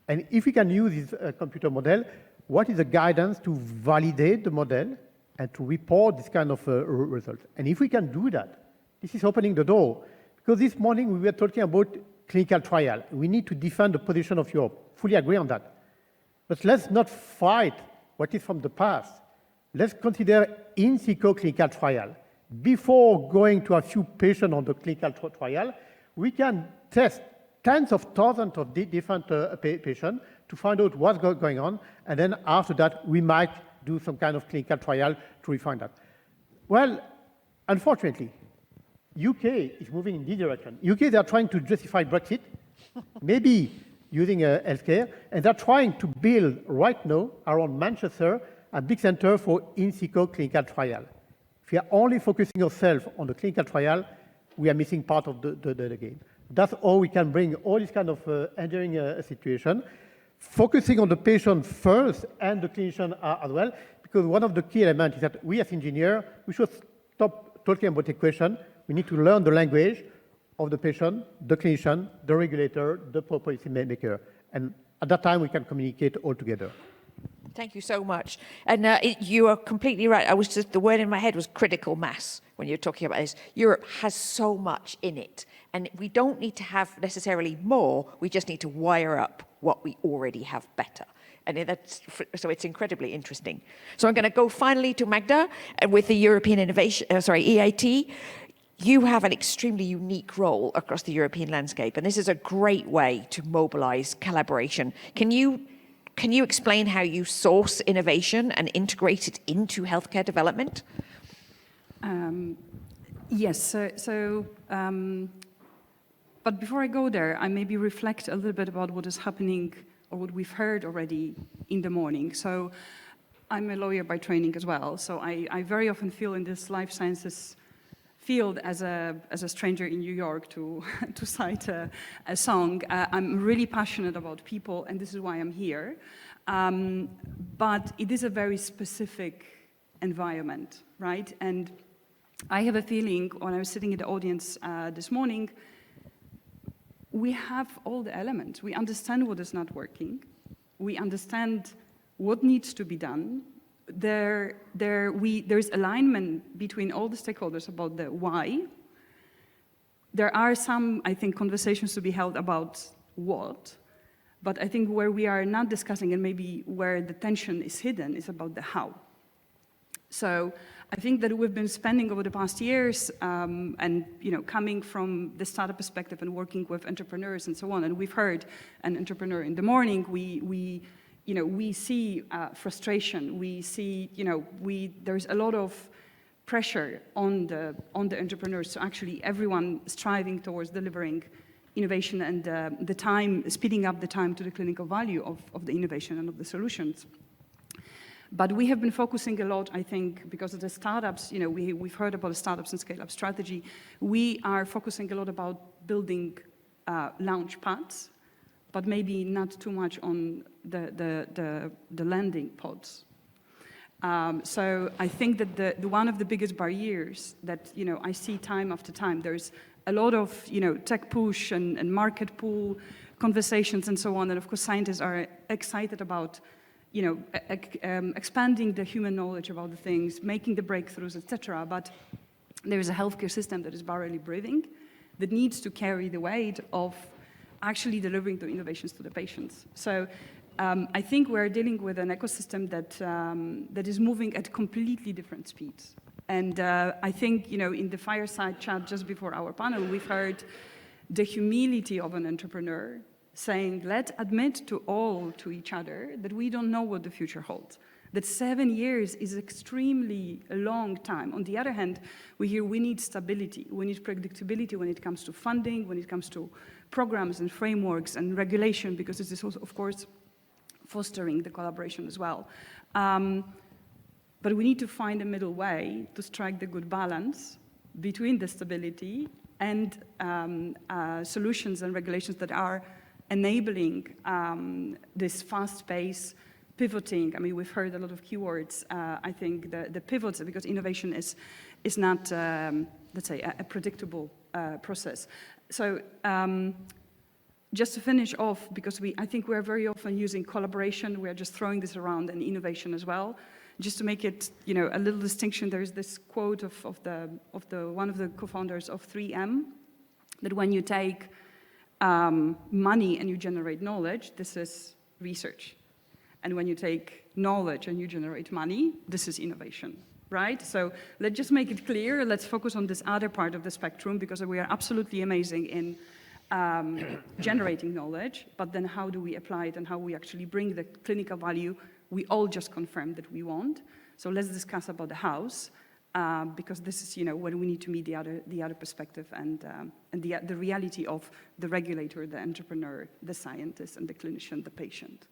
And if we can use this computer model, what is the guidance to validate the model and to report this kind of result? And if we can do that, this is opening the door. Because this morning we were talking about clinical trial. We need to defend the position of Europe. Fully agree on that. But let's not fight what is from the past. Let's consider in situ clinical trial. Before going to a few patients on the clinical trial, we can test tens of thousands of different patients to find out what's going on, and then after that, we might do some kind of clinical trial to refine that. Well, unfortunately, UK is moving in this direction. UK, they are trying to justify Brexit, maybe using healthcare, and they're trying to build right now around Manchester a big center for in situ clinical trial. If we are only focusing ourselves on the clinical trial, we are missing part of the game. That's how we can bring all this kind of engineering situation, focusing on the patient first and the clinician as well, because one of the key elements is that we as engineers, we should stop talking about equation. We need to learn the language of the patient, the clinician, the regulator, the policy maker. And at that time, we can communicate all together. Thank you so much. And you are completely right. The word in my head was critical mass when you're talking about this. Europe has so much in it. And we don't need to have necessarily more. We just need to wire up what we already have better. And so it's incredibly interesting. So I'm going to go finally to Magda with the European EIT. You have an extremely unique role across the European landscape, and this is a great way to mobilize collaboration. Can you explain how you source innovation and integrate it into healthcare development? Yes. But before I go there, I maybe reflect a little bit about what is happening or what we've heard already in the morning. So I'm a lawyer by training as well. So I very often feel in this life sciences field as a stranger in New York, to cite a song. I'm really passionate about people, and this is why I'm here. But it is a very specific environment, right? And I have a feeling when I was sitting in the audience this morning, we have all the elements. We understand what is not working. We understand what needs to be done. There is alignment between all the stakeholders about the why. There are some, I think, conversations to be held about what, but I think where we are not discussing and maybe where the tension is hidden is about the how. So I think that we've been spending over the past years and coming from the startup perspective and working with entrepreneurs and so on, and we've heard an entrepreneur in the morning, we see frustration. We see, there's a lot of pressure on the entrepreneurs, so actually everyone striving towards delivering innovation and the time, speeding up the time to the clinical value of the innovation and of the solutions. But we have been focusing a lot, I think, because of the startups, you know, we've heard about the startups and scale-up strategy. We are focusing a lot about building launch pads, but maybe not too much on the landing pods. So I think that one of the biggest barriers that, you know, I see time after time, there's a lot of, you know, tech push and market pull conversations and so on. And of course, scientists are excited about, you know, expanding the human knowledge about the things, making the breakthroughs, etc. But there is a healthcare system that is barely breathing, that needs to carry the weight of actually delivering the innovations to the patients. So I think we're dealing with an ecosystem that is moving at completely different speeds. And I think, you know, in the fireside chat just before our panel, we've heard the humility of an entrepreneur saying, let's admit to each other that we don't know what the future holds. That 7 years is extremely a long time. On the other hand, we hear we need stability, we need predictability when it comes to funding, when it comes to programs and frameworks and regulation, because this is also, of course, fostering the collaboration as well. But we need to find a middle way to strike the good balance between the stability and solutions and regulations that are enabling this fast pace pivoting. I mean, we've heard a lot of keywords. I think the pivots, because innovation is not, let's say, a predictable process. So just to finish off, because I think we're very often using collaboration, we're just throwing this around, and innovation as well. Just to make it, you know, a little distinction, there is this quote of one of the co-founders of 3M, that when you take money and you generate knowledge, this is research. And when you take knowledge and you generate money, this is innovation, right? So let's just make it clear. Let's focus on this other part of the spectrum, because we are absolutely amazing in generating knowledge, but then how do we apply it and how we actually bring the clinical value we all just confirmed that we want. So let's discuss about the house, because this is, you know, when we need to meet the other perspective and the reality of the regulator, the entrepreneur, the scientist, and the clinician, the patient.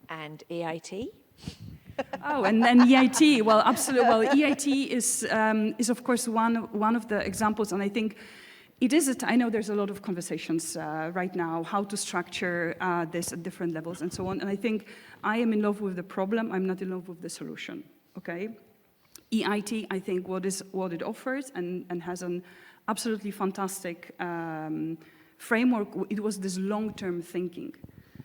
And EIT? Oh, and then EIT. Well, absolutely. Well, EIT is of course one of the examples, and I think it is. I know there's a lot of conversations right now how to structure this at different levels and so on. And I think I am in love with the problem. I'm not in love with the solution. Okay. EIT, I think what it offers and has an absolutely fantastic framework. It was this long-term thinking.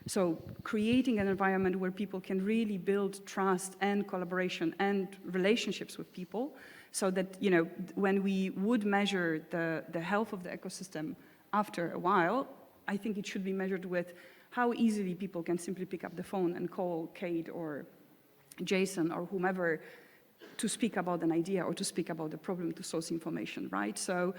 So creating an environment where people can really build trust and collaboration and relationships with people, so that, you know, when we would measure the health of the ecosystem after a while, I think it should be measured with how easily people can simply pick up the phone and call Kate or Jason or whomever to speak about an idea or to speak about the problem, to source information, right? So,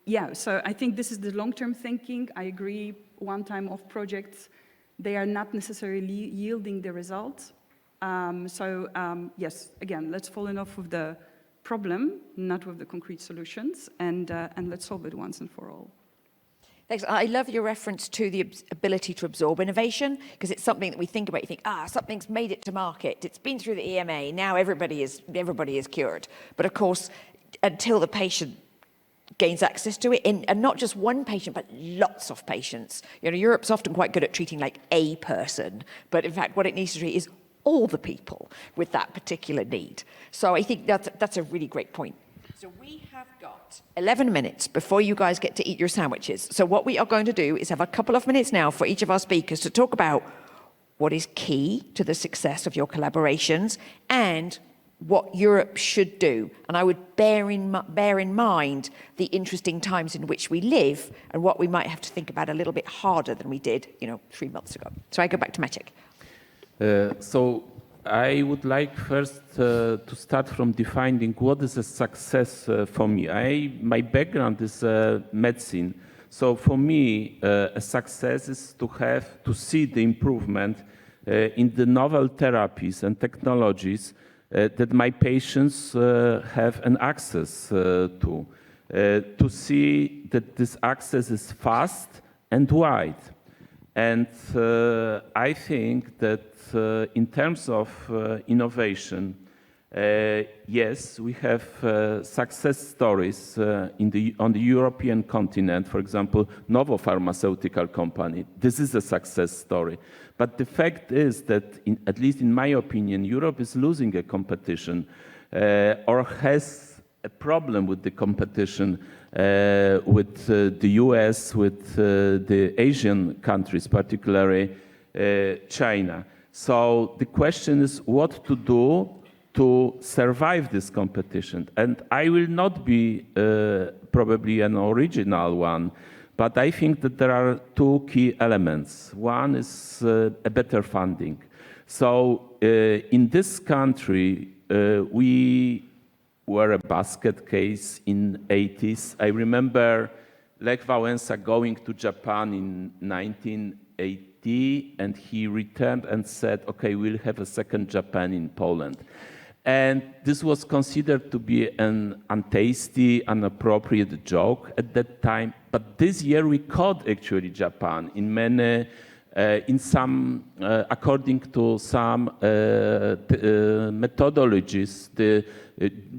yeah, so I think this is the long-term thinking. I agree, one-time-off projects, they are not necessarily yielding the results. Yes, again, let's fall in love with the problem, not with the concrete solutions, and let's solve it once and for all. Thanks. I love your reference to the ability to absorb innovation, because it's something that we think about. You think, something's made it to market. It's been through the EMA. Now everybody is cured. But of course, until the patient gains access to it, and not just one patient, but lots of patients. You know, Europe's often quite good at treating like a person, but in fact, what it needs to treat is all the people with that particular need. So I think that's a really great point. So we have got 11 minutes before you guys get to eat your sandwiches. So what we are going to do is have a couple of minutes now for each of our speakers to talk about what is key to the success of your collaborations and what Europe should do. And I would bear in mind the interesting times in which we live and what we might have to think about a little bit harder than we did, 3 months ago. So I go back to Maciek. So I would like first to start from defining what is a success for me. My background is medicine. So for me, a success is to see the improvement in the novel therapies and technologies that my patients have an access to see that this access is fast and wide. And I think that in terms of innovation, yes, we have success stories on the European continent. For example, Novo pharmaceutical company. This is a success story. But the fact is that, at least in my opinion, Europe is losing a competition or has a problem with the competition with the US, with the Asian countries, particularly China. So the question is what to do to survive this competition. And I will not be probably an original one, but I think that there are two key elements. One is a better funding. So in this country, we were a basket case in 80s. I remember Lech Wałęsa going to Japan in 1980, and he returned and said, okay, we'll have a second Japan in Poland. And this was considered to be an untasty, inappropriate joke at that time. But this year we caught actually Japan in many, in some, according to some methodologies, the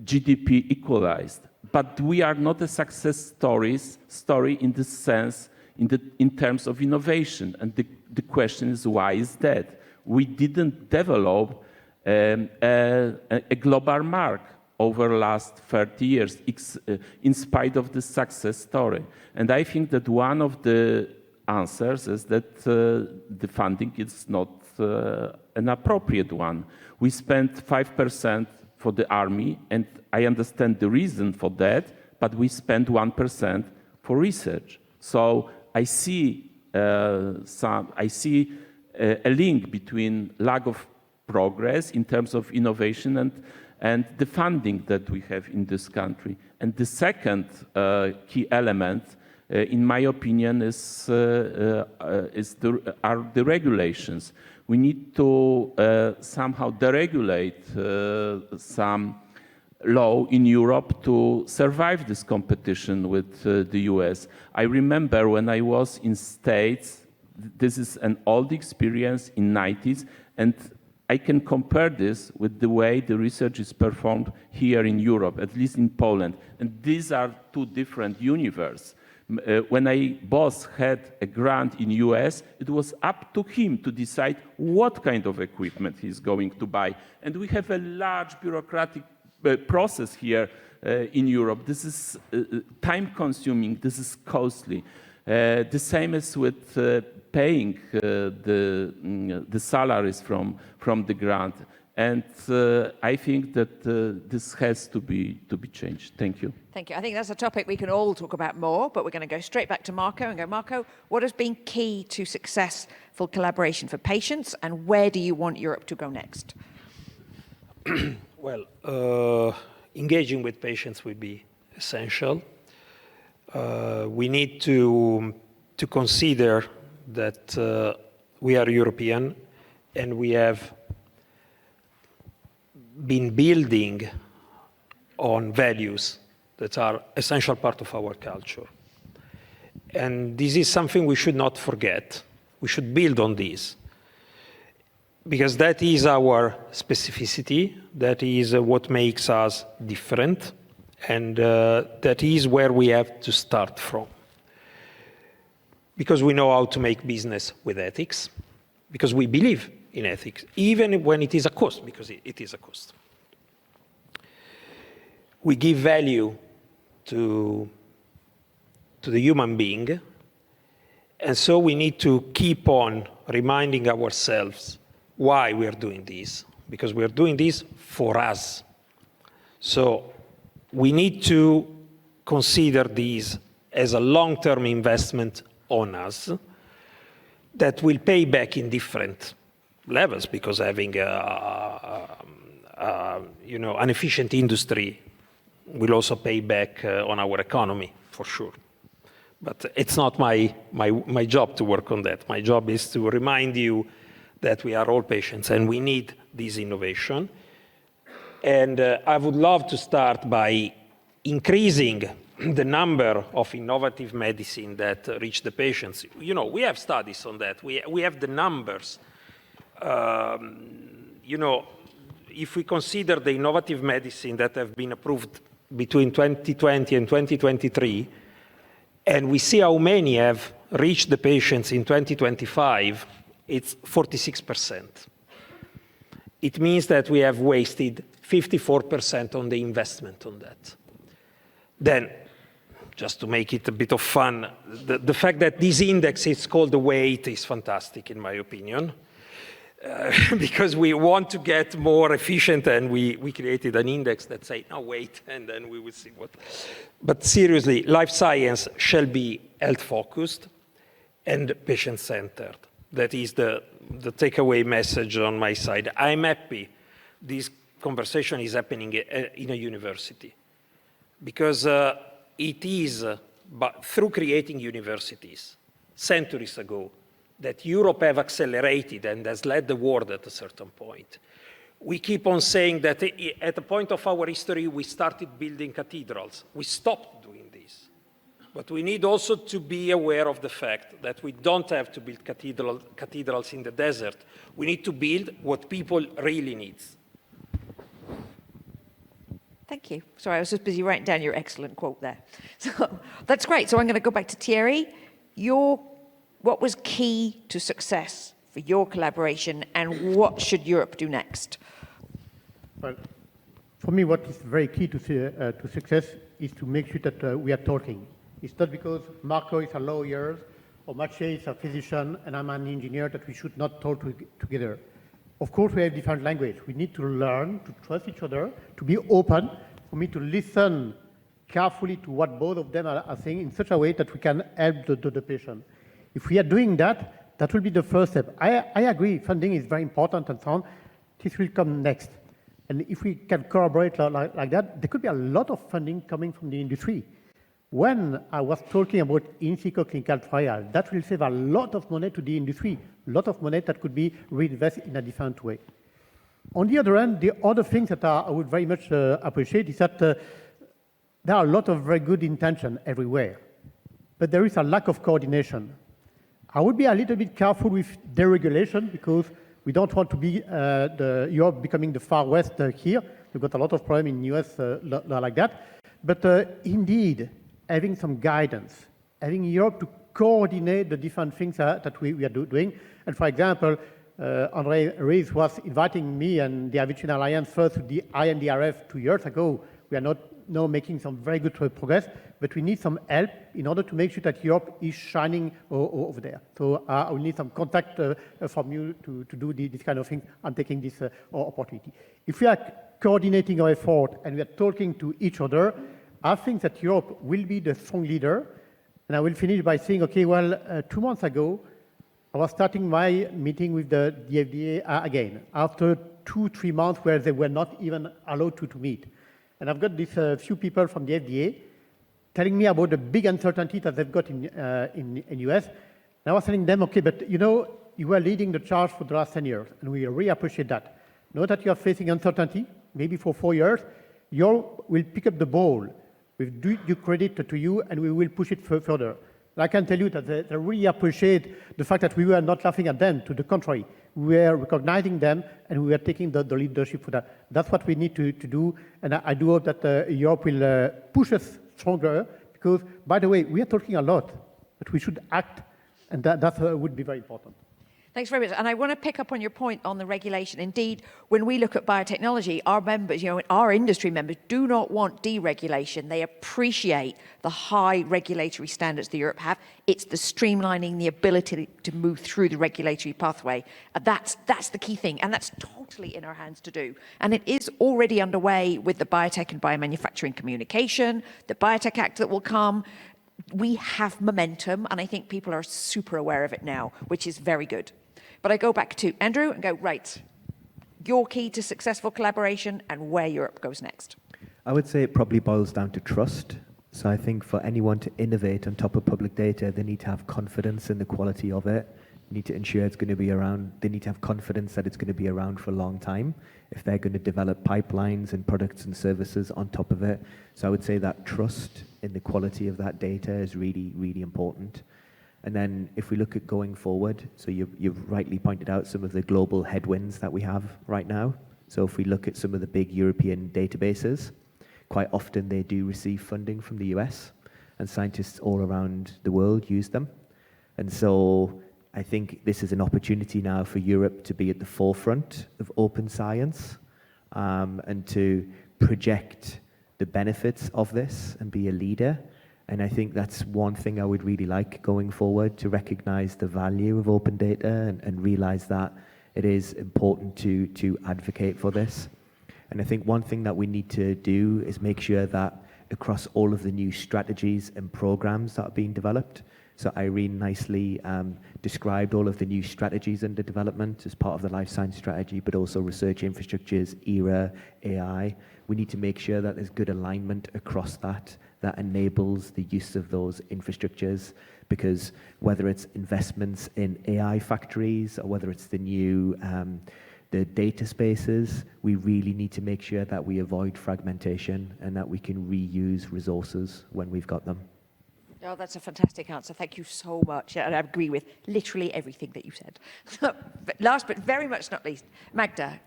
GDP equalized. But we are not a success story in this sense, in terms of innovation. And the question is, why is that? We didn't develop a global mark over the last 30 years, in spite of the success story. And I think that one of the answers is that the funding is not an appropriate one. We spent 5% for the army, and I understand the reason for that, but we spent 1% for research. So I see a link between lack of progress in terms of innovation and the funding that we have in this country. And the second key element, in my opinion, are the regulations. We need to somehow deregulate some law in Europe to survive this competition with the US. I remember when I was in States, this is an old experience in 90s, and I can compare this with the way the research is performed here in Europe, at least in Poland. And these are two different universes. When a boss had a grant in US, it was up to him to decide what kind of equipment he's going to buy. And we have a large bureaucratic process here in Europe. This is time-consuming, this is costly. The same as with paying the salaries from the grant. And I think that this has to be changed. Thank you. Thank you. I think that's a topic we can all talk about more, but we're going to go straight back to Marco and go, Marco, what has been key to successful collaboration for patients, and where do you want Europe to go next? Well, engaging with patients will be essential. We need to consider that we are European and we have been building on values that are essential part of our culture. And this is something we should not forget. We should build on this, because that is our specificity, that is what makes us different, and that is where we have to start from. Because we know how to make business with ethics, because we believe in ethics, even when it is a cost, because it is a cost. We give value to the human being, and so we need to keep on reminding ourselves why we are doing this, because we are doing this for us. So we need to consider this as a long-term investment on us that will pay back in different levels, because having an efficient industry will also pay back on our economy, for sure. But it's not my job to work on that. My job is to remind you that we are all patients and we need this innovation. And I would love to start by increasing the number of innovative medicine that reach the patients. You know, we have studies on that. We have the numbers. You know, if we consider the innovative medicine that have been approved between 2020 and 2023, and we see how many have reached the patients in 2025, it's 46%. It means that we have wasted 54% on the investment on that. Then, just to make it a bit of fun, the fact that this index is called the weight is fantastic, in my opinion, because we want to get more efficient, and we created an index that say, no, wait, and then we will see what. But seriously, life science shall be health-focused and patient-centered. That is the takeaway message on my side. I'm happy this conversation is happening in a university, because it is through creating universities centuries ago that Europe have accelerated and has led the world at a certain point. We keep on saying that at the point of our history, we started building cathedrals. We stopped doing this. But we need also to be aware of the fact that we don't have to build cathedrals in the desert. We need to build what people really need. Thank you. Sorry, I was just busy writing down your excellent quote there. So that's great. So I'm going to go back to Thierry. What was key to success for your collaboration, and what should Europe do next? Well, for me, what is very key to success is to make sure that we are talking. It's not because Marco is a lawyer or Maciej is a physician and I'm an engineer that we should not talk together. Of course, we have different language. We need to learn to trust each other, to be open, for me to listen carefully to what both of them are saying in such a way that we can help the patient. If we are doing that, that will be the first step. I agree, funding is very important and so on. This will come next. And if we can collaborate like that, there could be a lot of funding coming from the industry. When I was talking about in situ clinical trial, that will save a lot of money to the industry, a lot of money that could be reinvested in a different way. On the other hand, the other things that I would very much appreciate is that there are a lot of very good intention everywhere, but there is a lack of coordination. I would be a little bit careful with deregulation because we don't want to be Europe becoming the Far West here. We've got a lot of problems in the US like that. But indeed, having some guidance, having Europe to coordinate the different things that we are doing. And for example, André Rees was inviting me and the Aviation Alliance first to the INDRF 2 years ago. We are not now making some very good progress, but we need some help in order to make sure that Europe is shining over there. So I will need some contact from you to do this kind of thing. I'm taking this opportunity. If we are coordinating our effort and we are talking to each other, I think that Europe will be the strong leader. And I will finish by saying, okay, well, 2 months ago, I was starting my meeting with the FDA again, after 2-3 months where they were not even allowed to meet. And I've got these few people from the FDA telling me about the big uncertainty that they've got in US. And I was telling them, okay, but you know, you were leading the charge for the last 10 years, and we really appreciate that. Know that you are facing uncertainty, maybe for 4 years. Europe will pick up the ball. We'll do credit to you, and we will push it further. And I can tell you that they really appreciate the fact that we were not laughing at them. To the contrary, we were recognizing them, and we were taking the leadership for that. That's what we need to do, and I do hope that Europe will push us stronger, because, by the way, we are talking a lot, but we should act, and that would be very important. Thanks very much. And I want to pick up on your point on the regulation. Indeed, when we look at biotechnology, our members, you know, our industry members do not want deregulation. They appreciate the high regulatory standards that Europe have. It's the streamlining, the ability to move through the regulatory pathway. That's the key thing. And that's totally in our hands to do. And it is already underway with the Biotech and Biomanufacturing Communication, the Biotech Act that will come. We have momentum, and I think people are super aware of it now, which is very good. But I go back to Andrew and go, right, your key to successful collaboration and where Europe goes next. I would say it probably boils down to trust. So I think for anyone to innovate on top of public data, they need to have confidence in the quality of it. You need to ensure it's going to be around. They need to have confidence that it's going to be around for a long time if they're going to develop pipelines and products and services on top of it. So I would say that trust in the quality of that data is really, really important. And then if we look at going forward, so you've rightly pointed out some of the global headwinds that we have right now. So if we look at some of the big European databases, quite often they do receive funding from the US, and scientists all around the world use them. And so I think this is an opportunity now for Europe to be at the forefront of open science, and to project the benefits of this and be a leader. And I think that's one thing I would really like going forward, to recognize the value of open data and realize that it is important to advocate for this. And I think one thing that we need to do is make sure that across all of the new strategies and programs that are being developed, so Irene nicely described all of the new strategies under development as part of the life science strategy, but also research infrastructures, ERA, AI. We need to make sure that there's good alignment across that enables the use of those infrastructures, because whether it's investments in AI factories or whether it's the new the data spaces, we really need to make sure that we avoid fragmentation and that we can reuse resources when we've got them. Oh, that's a fantastic answer. Thank you so much. And I agree with literally everything that you said. But last but very much not least, Magda,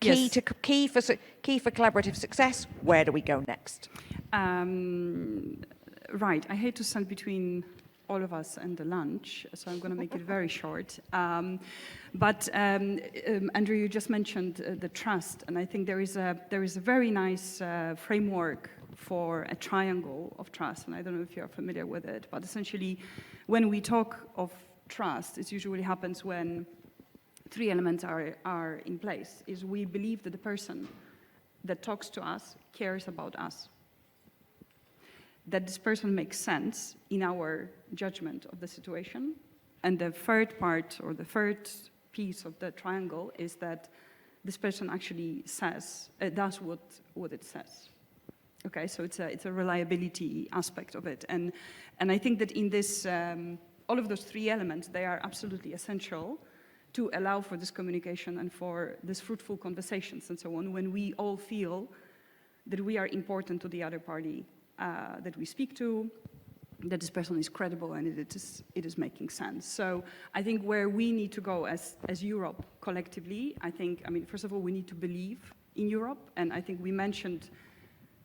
key for collaborative success, where do we go next? Right, I hate to stand between all of us and the lunch, so I'm going to make it very short. But Andrew, you just mentioned the trust, and I think there is a very nice framework for a triangle of trust, and I don't know if you're familiar with it, but essentially when we talk of trust, it usually happens when three elements are in place. Is we believe that the person that talks to us cares about us, that this person makes sense in our judgment of the situation, and the third part, or the third piece of the triangle, is that this person actually does what it says. Okay, so it's a reliability aspect of it, and I think that in this all of those three elements, they are absolutely essential to allow for this communication and for this fruitful conversations and so on, when we all feel that we are important to the other party that we speak to, that this person is credible and it is making sense. So I think where we need to go as Europe collectively, I mean, first of all, we need to believe in Europe, and I think we mentioned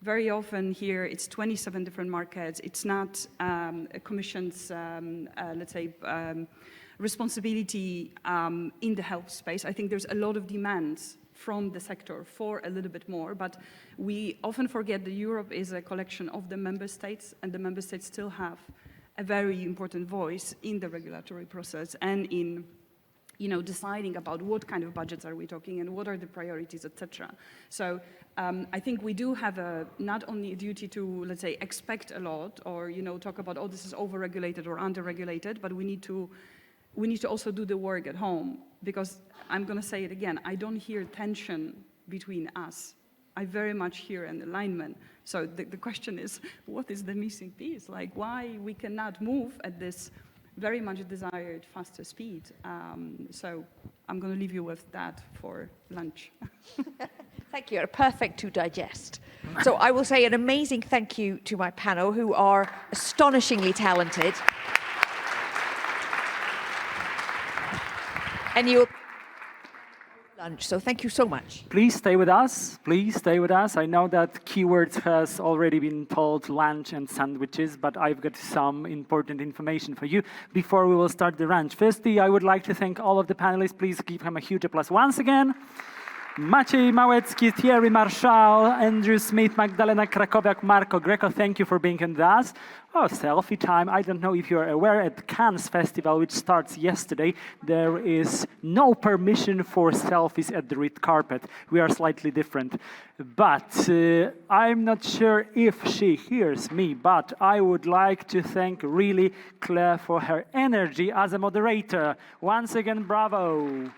very often here, it's 27 different markets. It's not a Commission's, let's say, responsibility in the health space. I think there's a lot of demands from the sector for a little bit more, but we often forget that Europe is a collection of the member states, and the member states still have a very important voice in the regulatory process and in deciding about what kind of budgets are we talking and what are the priorities, etc. So I think we do have not only a duty to, let's say, expect a lot or talk about, oh, this is over-regulated or under-regulated, but we need to also do the work at home, because I'm going to say it again, I don't hear tension between us. I very much hear an alignment. So the question is, what is the missing piece? Like, why we cannot move at this very much desired faster speed? So I'm going to leave you with that for lunch. Thank you. Perfect to digest. So I will say an amazing thank you to my panel, who are astonishingly talented. And you lunch, so thank you so much. Please stay with us. Please stay with us. I know that keywords has already been told, lunch and sandwiches, but I've got some important information for you before we will start the lunch. Firstly, I would like to thank all of the panelists. Please give him a huge applause once again. Maciej Małecki, Thierry Marshall, Andrew Smith, Magdalena Krakowiak, Marco Greco, thank you for being with us. Oh, selfie time. I don't know if you're aware, at Cannes Festival, which starts yesterday, there is no permission for selfies at the red carpet. We are slightly different. But I'm not sure if she hears me, but I would like to thank really Claire for her energy as a moderator. Once again, bravo.